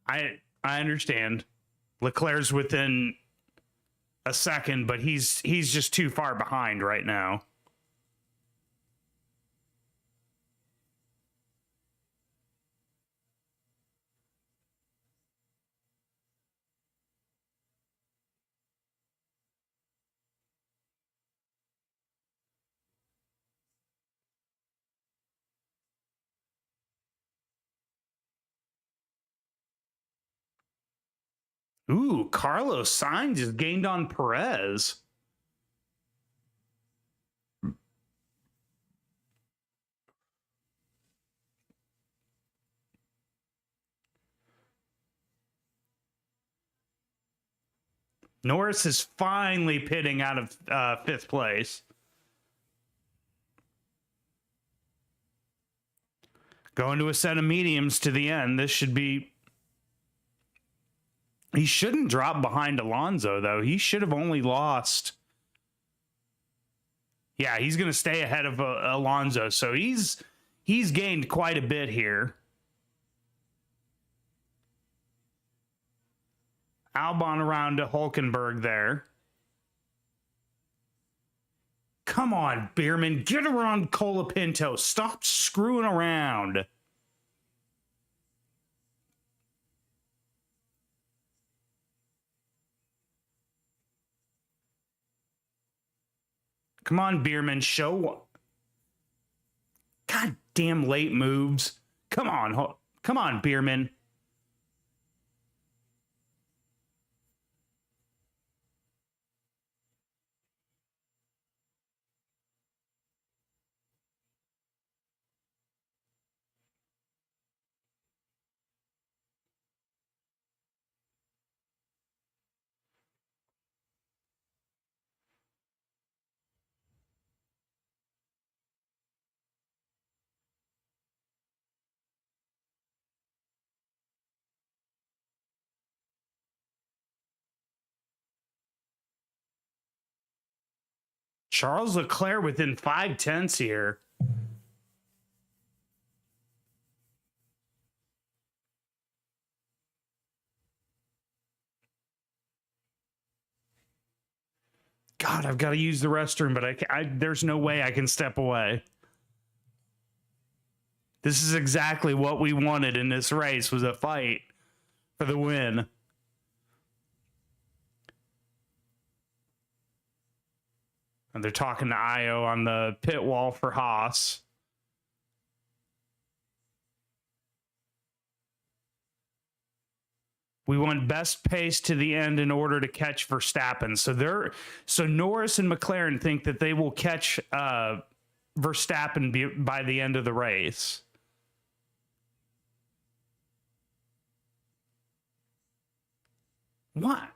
I understand. Leclerc's within a second, but he's just too far behind right now. Ooh, Carlos Sainz has gained on Perez. Norris is finally pitting out of fifth place. Going to a set of mediums to the end. This should be... He shouldn't drop behind Alonso, though. He should have only lost... Yeah, he's going to stay ahead of Alonso. So he's gained quite a bit here. Albon around to Hulkenberg there. Come on, Bierman. Get around Colapinto. Stop screwing around. Come on, Bierman. Show what? God damn late moves. Come on, Bierman. Charles Leclerc within 5/10 here. God, I've got to use the restroom, but there's no way I can step away. This is exactly what we wanted in this race, was a fight for the win. And they're talking to Io on the pit wall for Haas. We want best pace to the end in order to catch Verstappen. So Norris and McLaren think that they will catch Verstappen by the end of the race. What?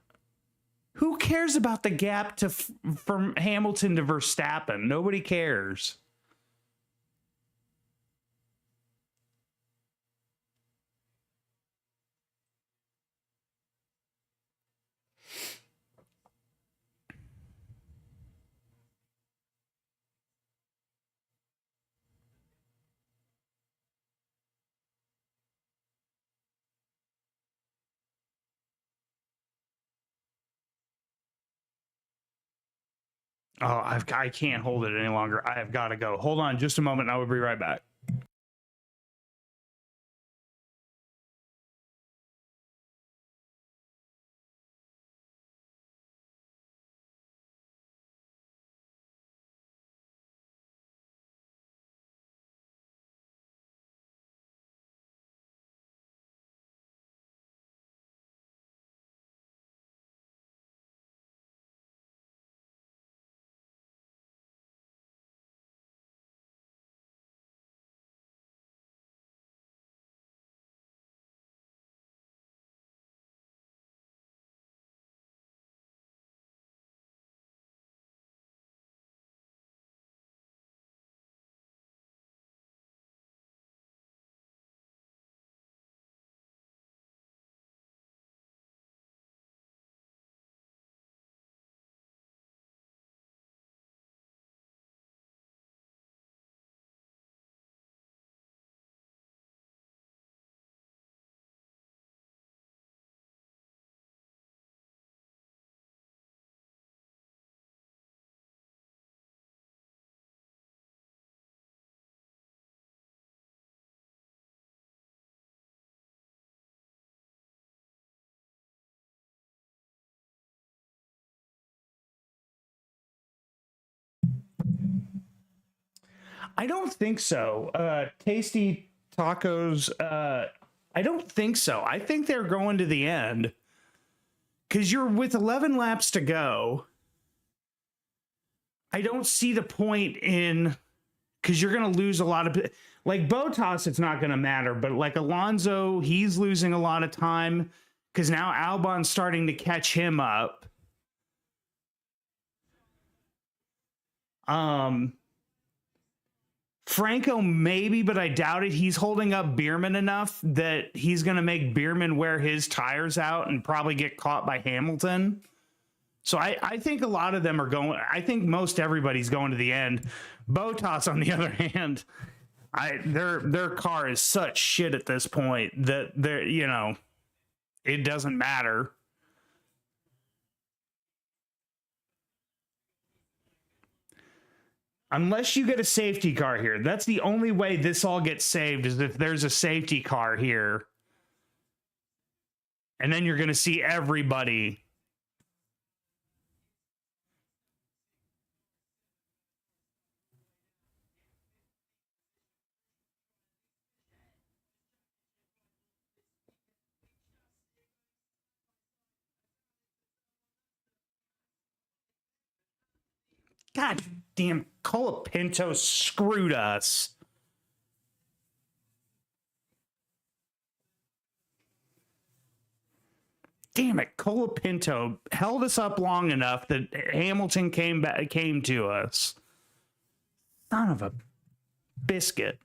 Who cares about the gap from Hamilton to Verstappen? Nobody cares. Oh, I can't hold it any longer. I have got to go. Hold on just a moment. I will be right back. I don't think so. Tasty tacos. I don't think so. I think they're going to the end because you're with 11 laps to go. I don't see the point in because you're going to lose a lot of like Bottas. It's not going to matter, but like Alonso, he's losing a lot of time because now Albon's starting to catch him up. Franco maybe, but I doubt it. He's holding up Bierman enough that he's going to make Bierman wear his tires out and probably get caught by Hamilton. So I think a lot of them are going. I think most everybody's going to the end. Bottas, on the other hand, their car is such shit at this point that they're it doesn't matter. Unless you get a safety car here. That's the only way this all gets saved is if there's a safety car here. And then you're going to see everybody. God damn, Colapinto screwed us. Damn it, Colapinto held us up long enough that Hamilton came to us. Son of a biscuit.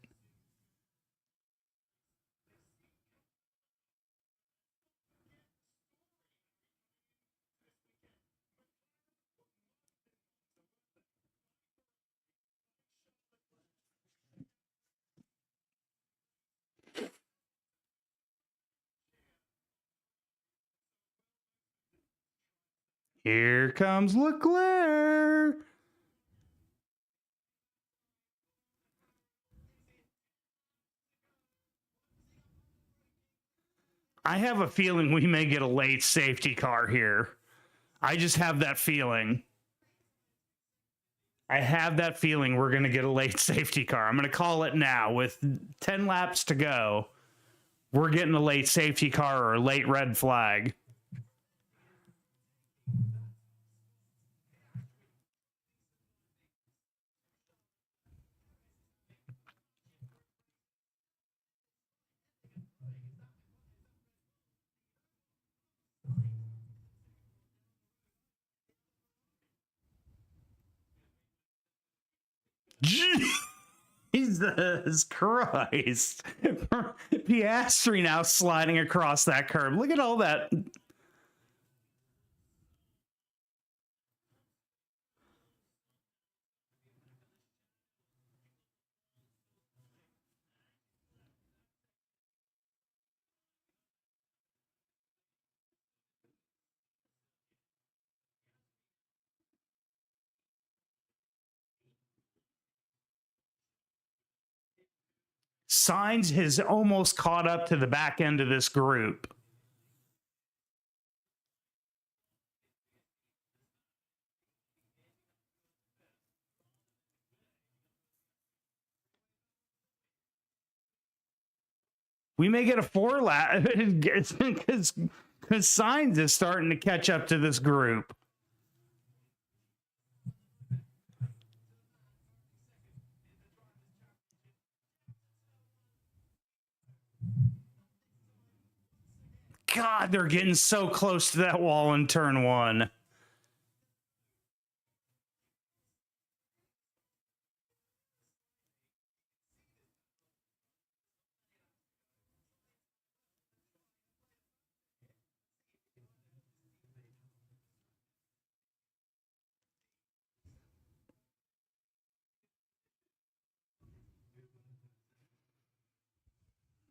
Here comes Leclerc. I have a feeling we may get a late safety car here. I just have that feeling. I have that feeling we're going to get a late safety car. I'm going to call it now. With 10 laps to go, we're getting a late safety car or a late red flag. Jesus Christ. Piastri now sliding across that curb. Look at all that. Sainz has almost caught up to the back end of this group. We may get a 4 lap because Sainz is starting to catch up to this group. God, they're getting so close to that wall in turn 1.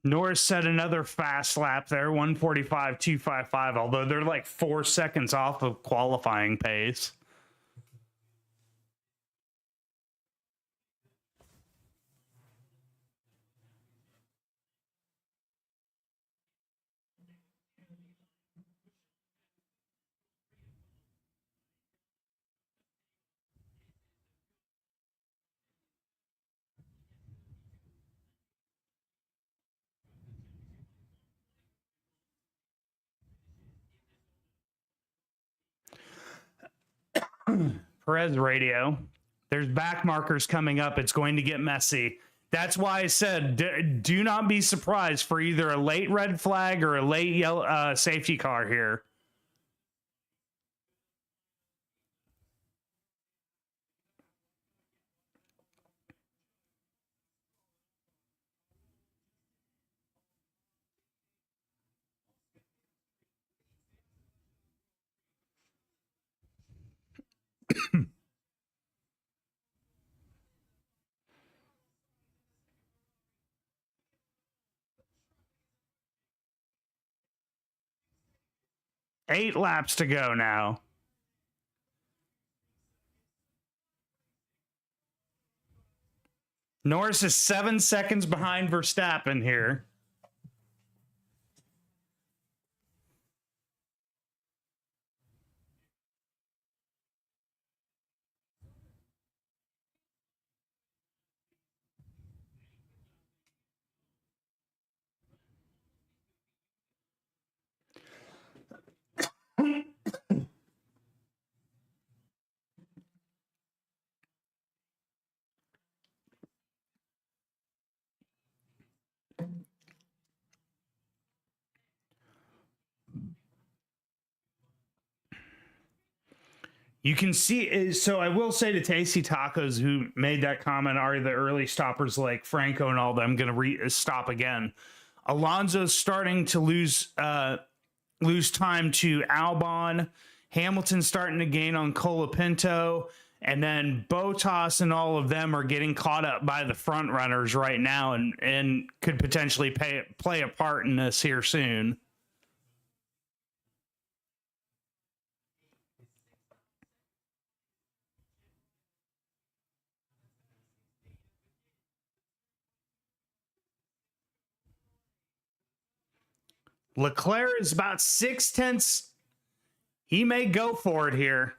Norris set another fast lap there, 1:45.255, although they're like 4 seconds off of qualifying pace. Perez radio. There's back markers coming up. It's going to get messy. That's why I said do not be surprised for either a late red flag or a late yellow safety car here. Eight laps to go now. Norris is 7 seconds behind Verstappen here. You can see, so I will say to Tasty Tacos, who made that comment, are the early stoppers like Franco and all them going to stop again? Alonso's starting to lose time to Albon. Hamilton's starting to gain on Colapinto. And then Bottas and all of them are getting caught up by the front runners right now and could potentially play a part in this here soon. Leclerc is about 6/10. He may go for it here.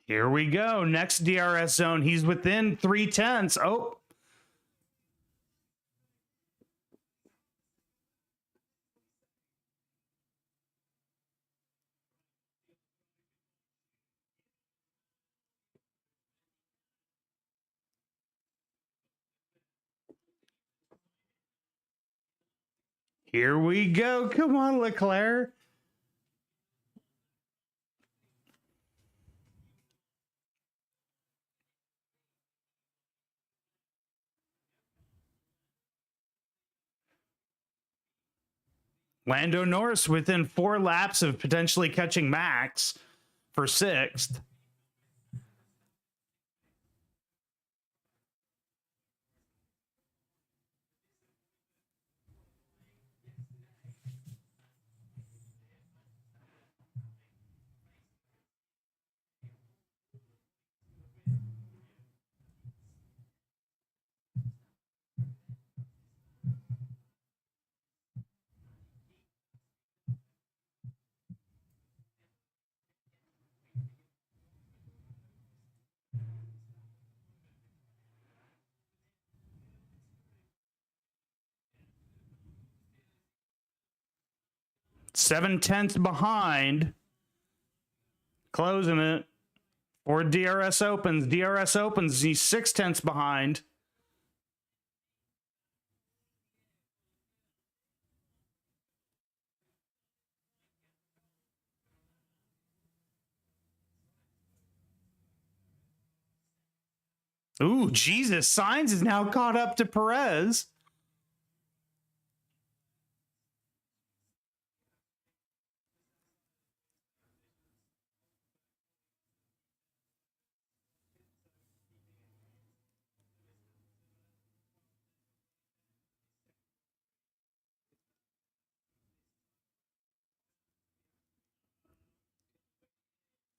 Here we go. Next DRS zone. He's within 3/10. Oh. Here we go. Come on, Leclerc. Lando Norris within 4 laps of potentially catching Max for 6th. Seven-tenths behind. Closing it. Or DRS opens. DRS opens. He's 6/10 behind. Ooh, Jesus. Sainz is now caught up to Perez.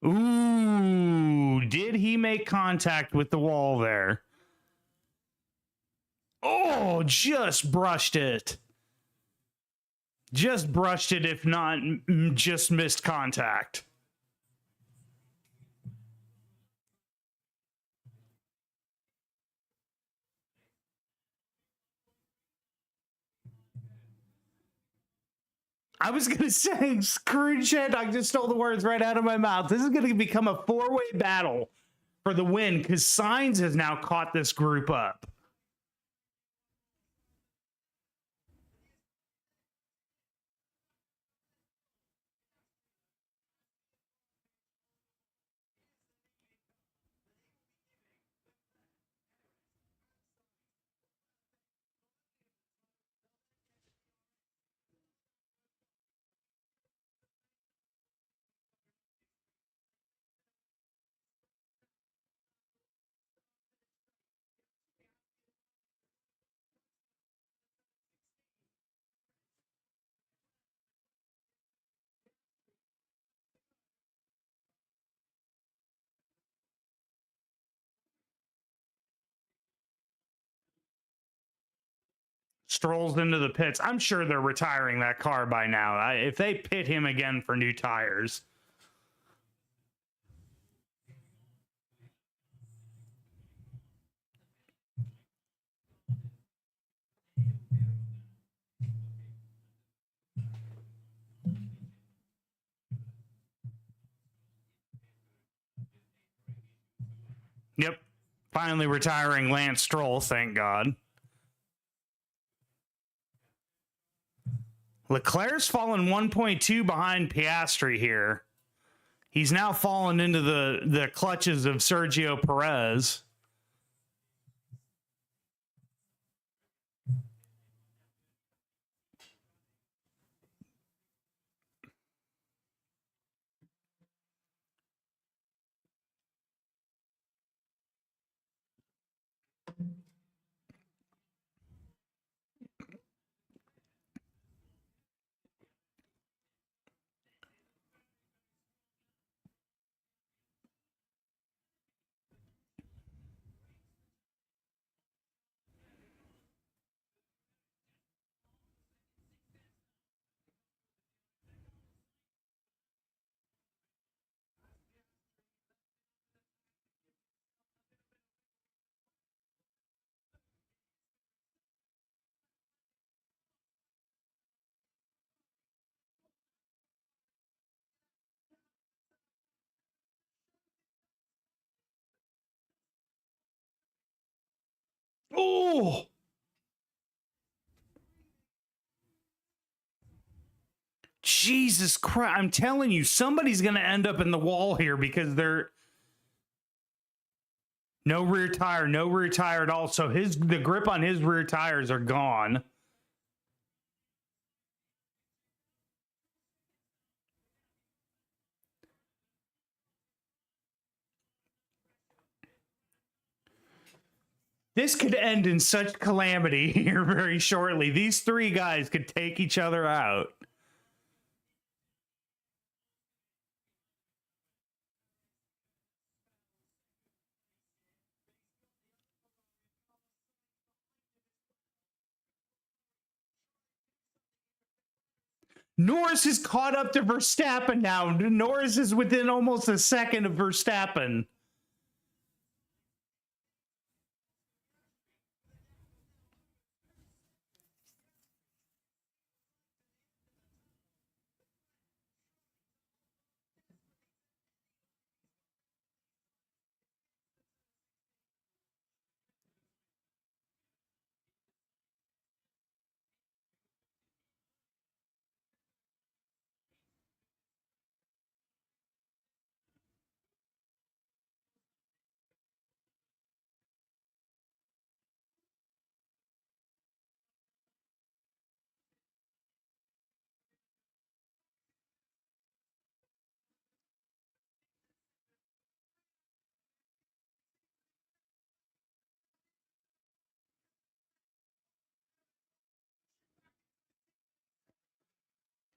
Ooh, did he make contact with the wall there? Oh, just brushed it. Just brushed it, if not just missed contact. I was going to say, screw shit, I just stole the words right out of my mouth. This is going to become a four-way battle for the win because Sainz has now caught this group up. Strolls into the pits. I'm sure they're retiring that car by now. If they pit him again for new tires. Yep. Finally retiring Lance Stroll, thank God. Leclerc's fallen 1.2 behind Piastri here. He's now fallen into the clutches of Sergio Perez. Oh! Jesus Christ. I'm telling you, somebody's going to end up in the wall here because they're... No rear tire at all. So the grip on his rear tires are gone. This could end in such calamity here very shortly. These three guys could take each other out. Norris is caught up to Verstappen now. Norris is within almost a second of Verstappen.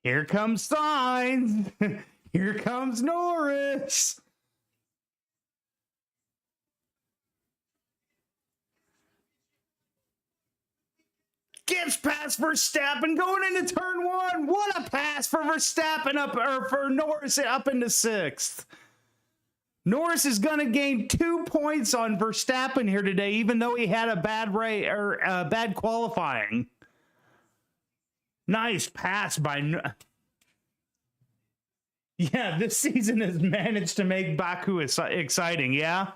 Here comes Sainz. Here comes Norris. Gets past Verstappen going into turn one. What a pass for Verstappen for Norris up into sixth. Norris is going to gain 2 points on Verstappen here today, even though he had a bad qualifying. Nice pass by. Yeah, this season has managed to make Baku exciting. Yeah,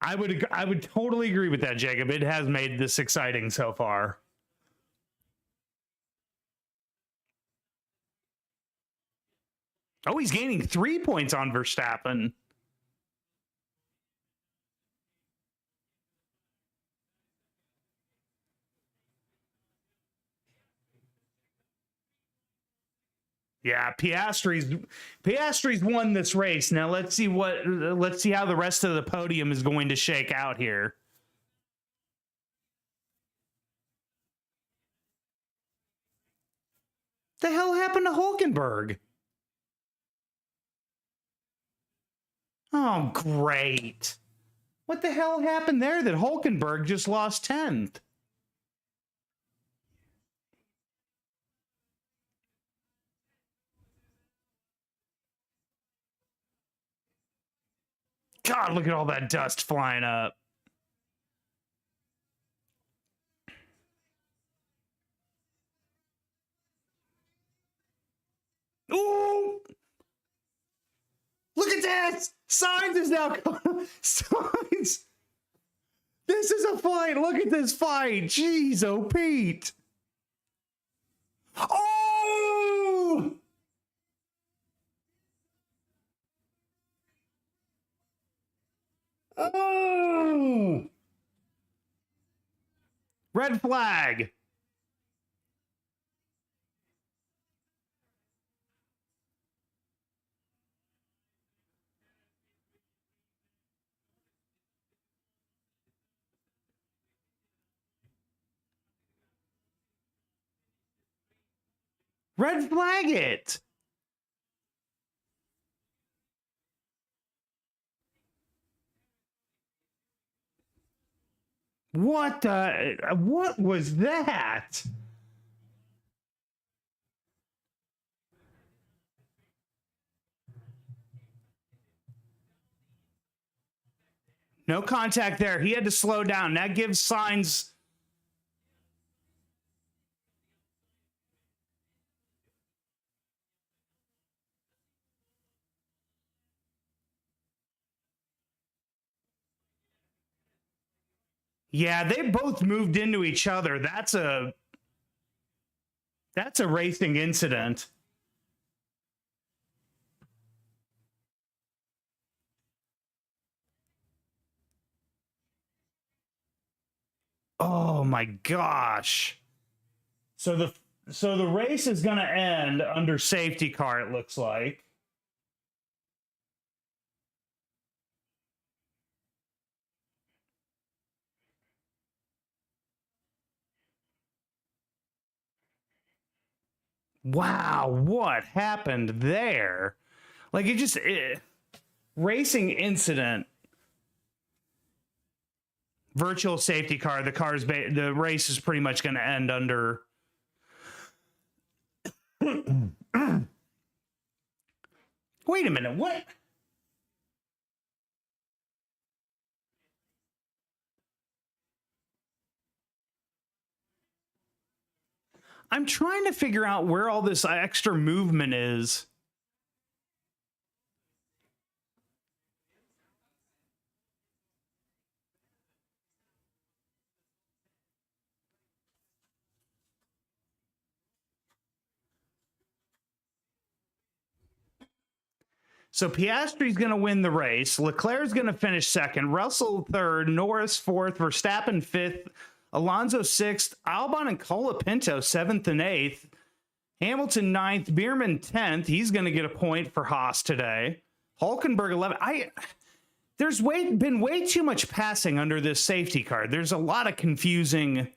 I would totally agree with that, Jacob. It has made this exciting so far. Oh, he's gaining 3 points on Verstappen. Yeah, Piastri's won this race. Now let's see how the rest of the podium is going to shake out here. The hell happened to Hulkenberg? Oh, great. What the hell happened there that Hulkenberg just lost 10th? God, look at all that dust flying up. Ooh! Look at that! Sainz is now Sainz! This is a fight! Look at this fight! Jeez, oh Pete! Oh! Oh! Red flag! Red flag it! What was that? No contact there. He had to slow down. That gives Sainz. Yeah, they both moved into each other. That's a racing incident. Oh my gosh. So the race is going to end under safety car, it looks like. Wow, what happened there? Like racing incident. Virtual safety car. The race is pretty much going to end under. Wait a minute. What? I'm trying to figure out where all this extra movement is. So Piastri's going to win the race. Leclerc's going to finish second. Russell third. Norris fourth. Verstappen fifth. Alonso sixth. Albon and Colapinto seventh and eighth. Hamilton ninth. Bierman 10th. He's going to get a point for Haas today. Hulkenberg 11th. There's been way too much passing under this safety car. There's a lot of confusing.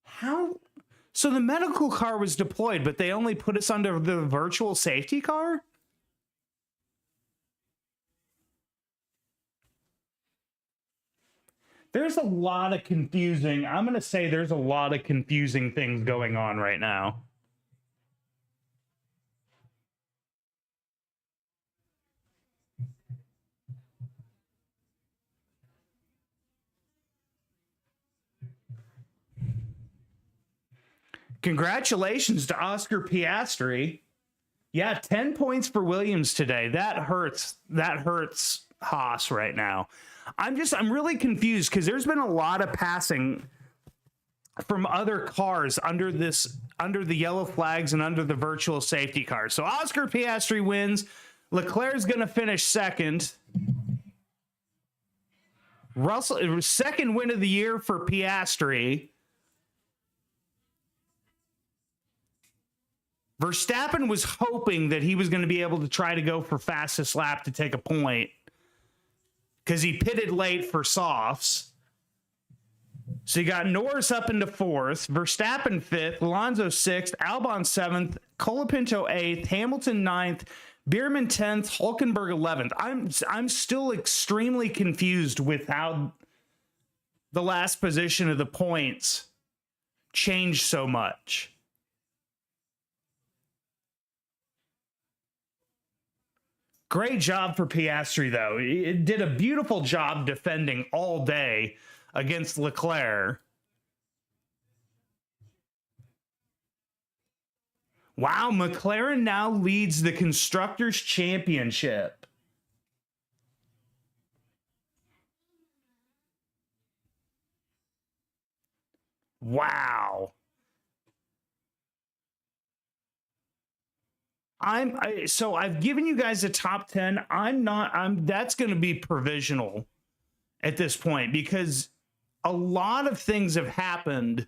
How? So the medical car was deployed, but they only put us under the virtual safety car? There's a lot of confusing. I'm going to say there's a lot of confusing things going on right now. Congratulations to Oscar Piastri. Yeah, 10 points for Williams today. That hurts. That hurts Haas right now. I'm really confused because there's been a lot of passing from other cars under the yellow flags and under the virtual safety car. So Oscar Piastri wins. Leclerc's going to finish second. Russell, second win of the year for Piastri. Verstappen was hoping that he was going to be able to try to go for fastest lap to take a point because he pitted late for softs. So you got Norris up into fourth, Verstappen fifth, Alonso sixth, Albon seventh, Colapinto eighth, Hamilton ninth, Bierman 10th, Hulkenberg 11th. I'm still extremely confused with how the last position of the points changed so much. Great job for Piastri, though. It did a beautiful job defending all day against Leclerc. Wow, McLaren now leads the Constructors' Championship. Wow. So I've given you guys a top 10. That's going to be provisional at this point because a lot of things have happened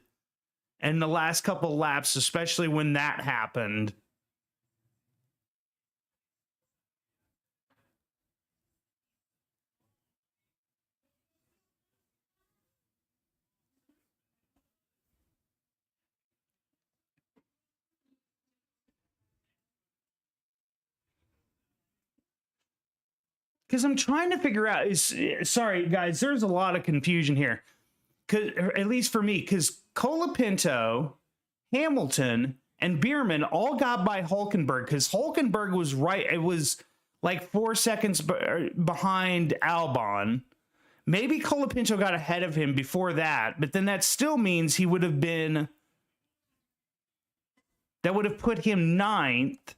in the last couple of laps, especially when that happened. Because I'm trying to figure out sorry guys, there's a lot of confusion here. At least for me, because Colapinto, Hamilton, and Bierman all got by Hulkenberg because Hulkenberg was right. It was like 4 seconds behind Albon. Maybe Colapinto got ahead of him before that, but then that still means he would have been. That would have put him ninth.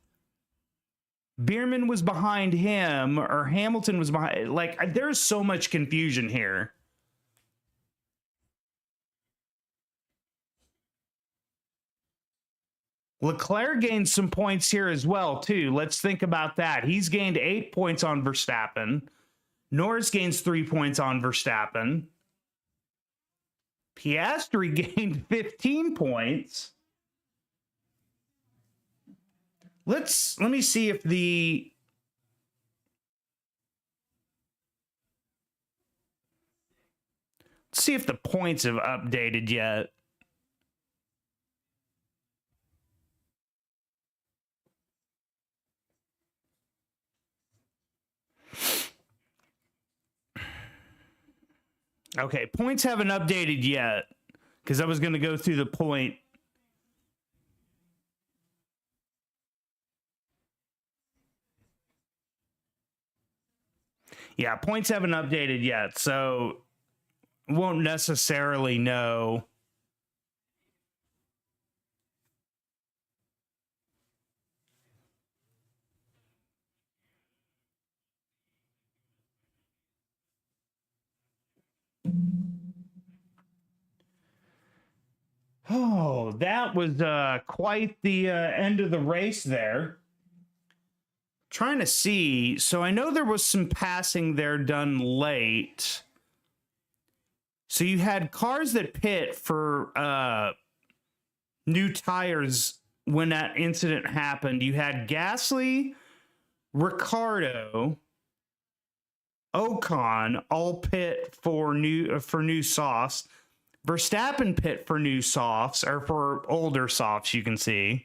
Bierman was behind him, or Hamilton was behind. Like, there's so much confusion here. Leclerc gained some points here as well, too. Let's think about that. He's gained 8 points on Verstappen. Norris gains 3 points on Verstappen. Piastri gained 15 points. Let me see if let's see if the points have updated yet. Okay, points haven't updated yet because I was going to go through the point. Yeah, points haven't updated yet, so won't necessarily know. Oh, that was quite the end of the race there. Trying to see. So I know there was some passing there done late. So you had cars that pit for new tires when that incident happened. You had Gasly, Ricciardo, Ocon all pit for new softs. Verstappen pit for new softs, or for older softs, you can see.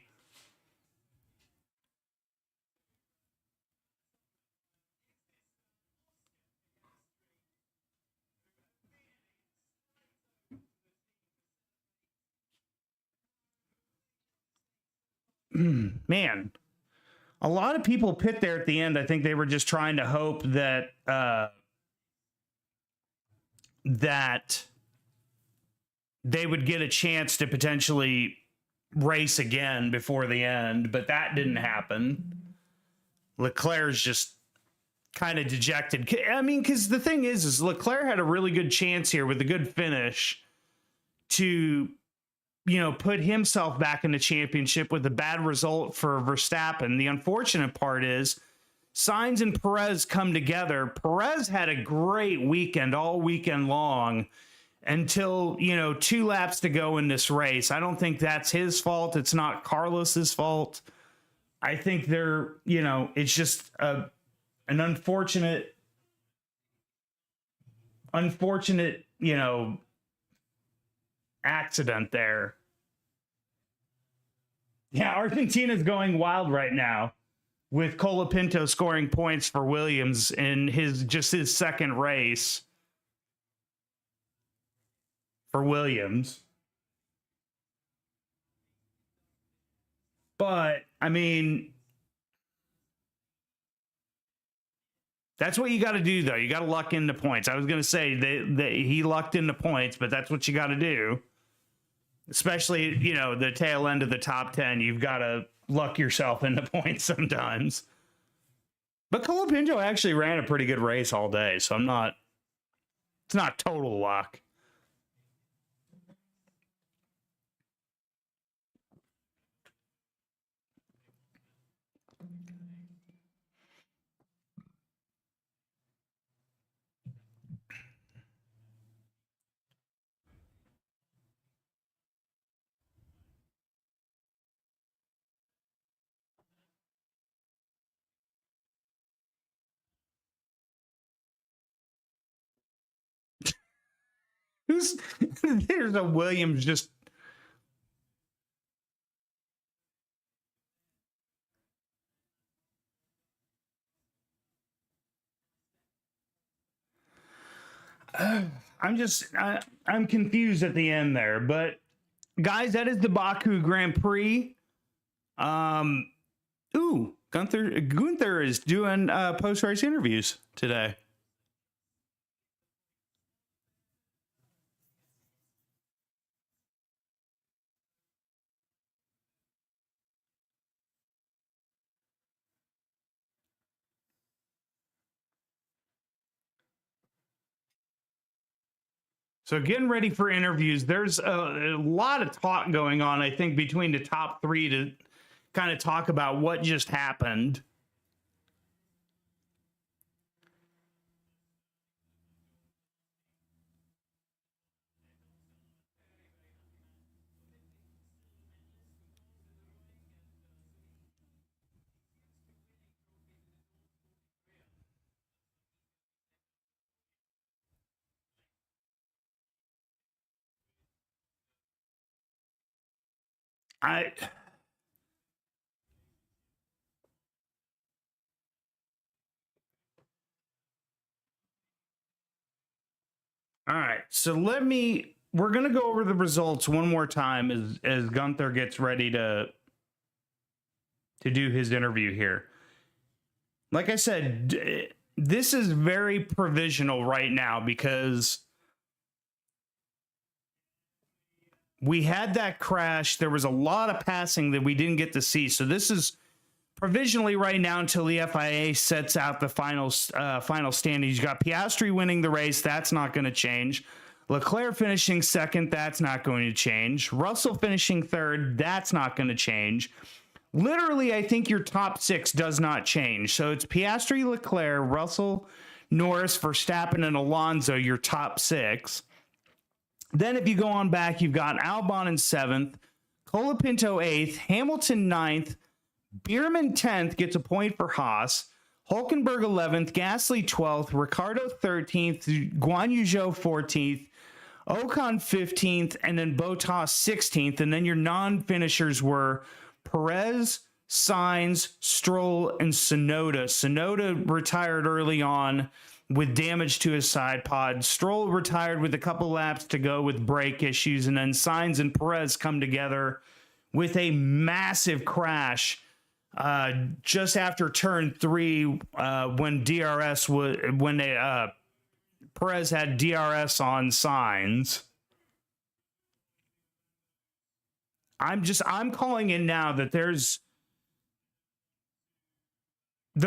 man, a lot of people pit there at the end. I think they were just trying to hope that that they would get a chance to potentially race again before the end, but that didn't happen. Leclerc's just kind of dejected. I mean, because the thing is Leclerc had a really good chance here with a good finish to, put himself back in the championship with a bad result for Verstappen. The unfortunate part is Sainz and Perez come together. Perez had a great weekend all weekend long until, 2 laps to go in this race. I don't think that's his fault. It's not Carlos's fault. I think they're, it's just an unfortunate, accident there. Yeah, Argentina's going wild right now with Colapinto scoring points for Williams in his second race for Williams. But, I mean, that's what you got to do, though. You got to luck into points. I was going to say that he lucked into points, but that's what you got to do. Especially, the tail end of the top 10, you've got to luck yourself into points sometimes. But Colapinto actually ran a pretty good race all day, so it's not total luck. There's a Williams just. I'm confused at the end there, but guys, that is the Baku Grand Prix. Gunther is doing post-race interviews today. So getting ready for interviews. There's a lot of talk going on, I think, between the top 3 to kind of talk about what just happened. All right, so we're going to go over the results one more time as Gunther gets ready to do his interview here. Like I said, this is very provisional right now because we had that crash. There was a lot of passing that we didn't get to see. So this is provisionally right now until the FIA sets out the final standings. You got Piastri winning the race. That's not going to change. Leclerc finishing second. That's not going to change. Russell finishing third. That's not going to change. Literally, I think your top 6 does not change. So it's Piastri, Leclerc, Russell, Norris, Verstappen, and Alonso, your top 6. Then if you go on back, you've got Albon in 7th, Colapinto 8th, Hamilton 9th, Bierman 10th, gets a point for Haas, Hulkenberg 11th, Gasly 12th, Ricciardo 13th, Guan Yu Zhou 14th, Ocon 15th, and then Bottas 16th. And then your non-finishers were Perez, Sainz, Stroll, and Tsunoda. Tsunoda retired early on with damage to his side pod. Stroll retired with a couple laps to go with brake issues, and then Sainz and Perez come together with a massive crash just after turn 3 when Perez had DRS on signs. I'm calling in now that they're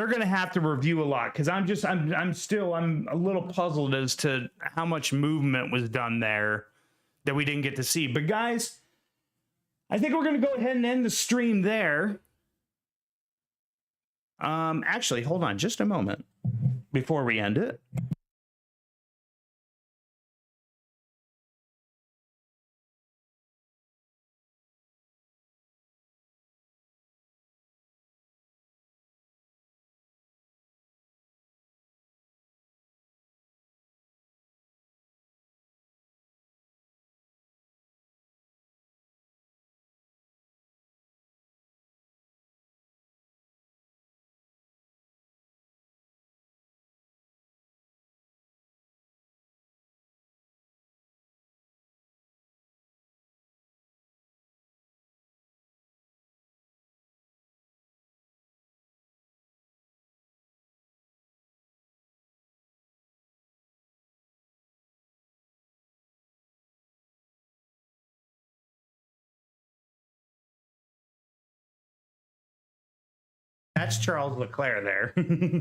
going to have to review a lot, because I'm a little puzzled as to how much movement was done there that we didn't get to see. But guys, I think we're going to go ahead and end the stream there. Actually, hold on just a moment before we end it. That's Charles Leclerc there.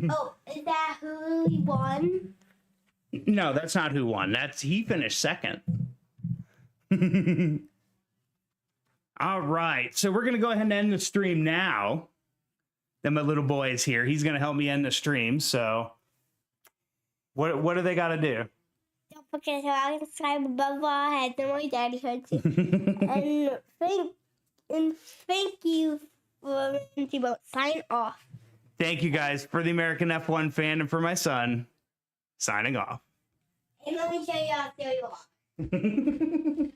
Oh, is that who won? No, that's not who won. He finished second. All right, so we're going to go ahead and end the stream now. Then my little boy is here. He's going to help me end the stream. So what do they got to do? Don't forget to like, subscribe above our heads, and my daddy hurts you. and thank you for sign off. Thank you guys for the American F1 fan and for my son. Signing off. And let me show you how to off.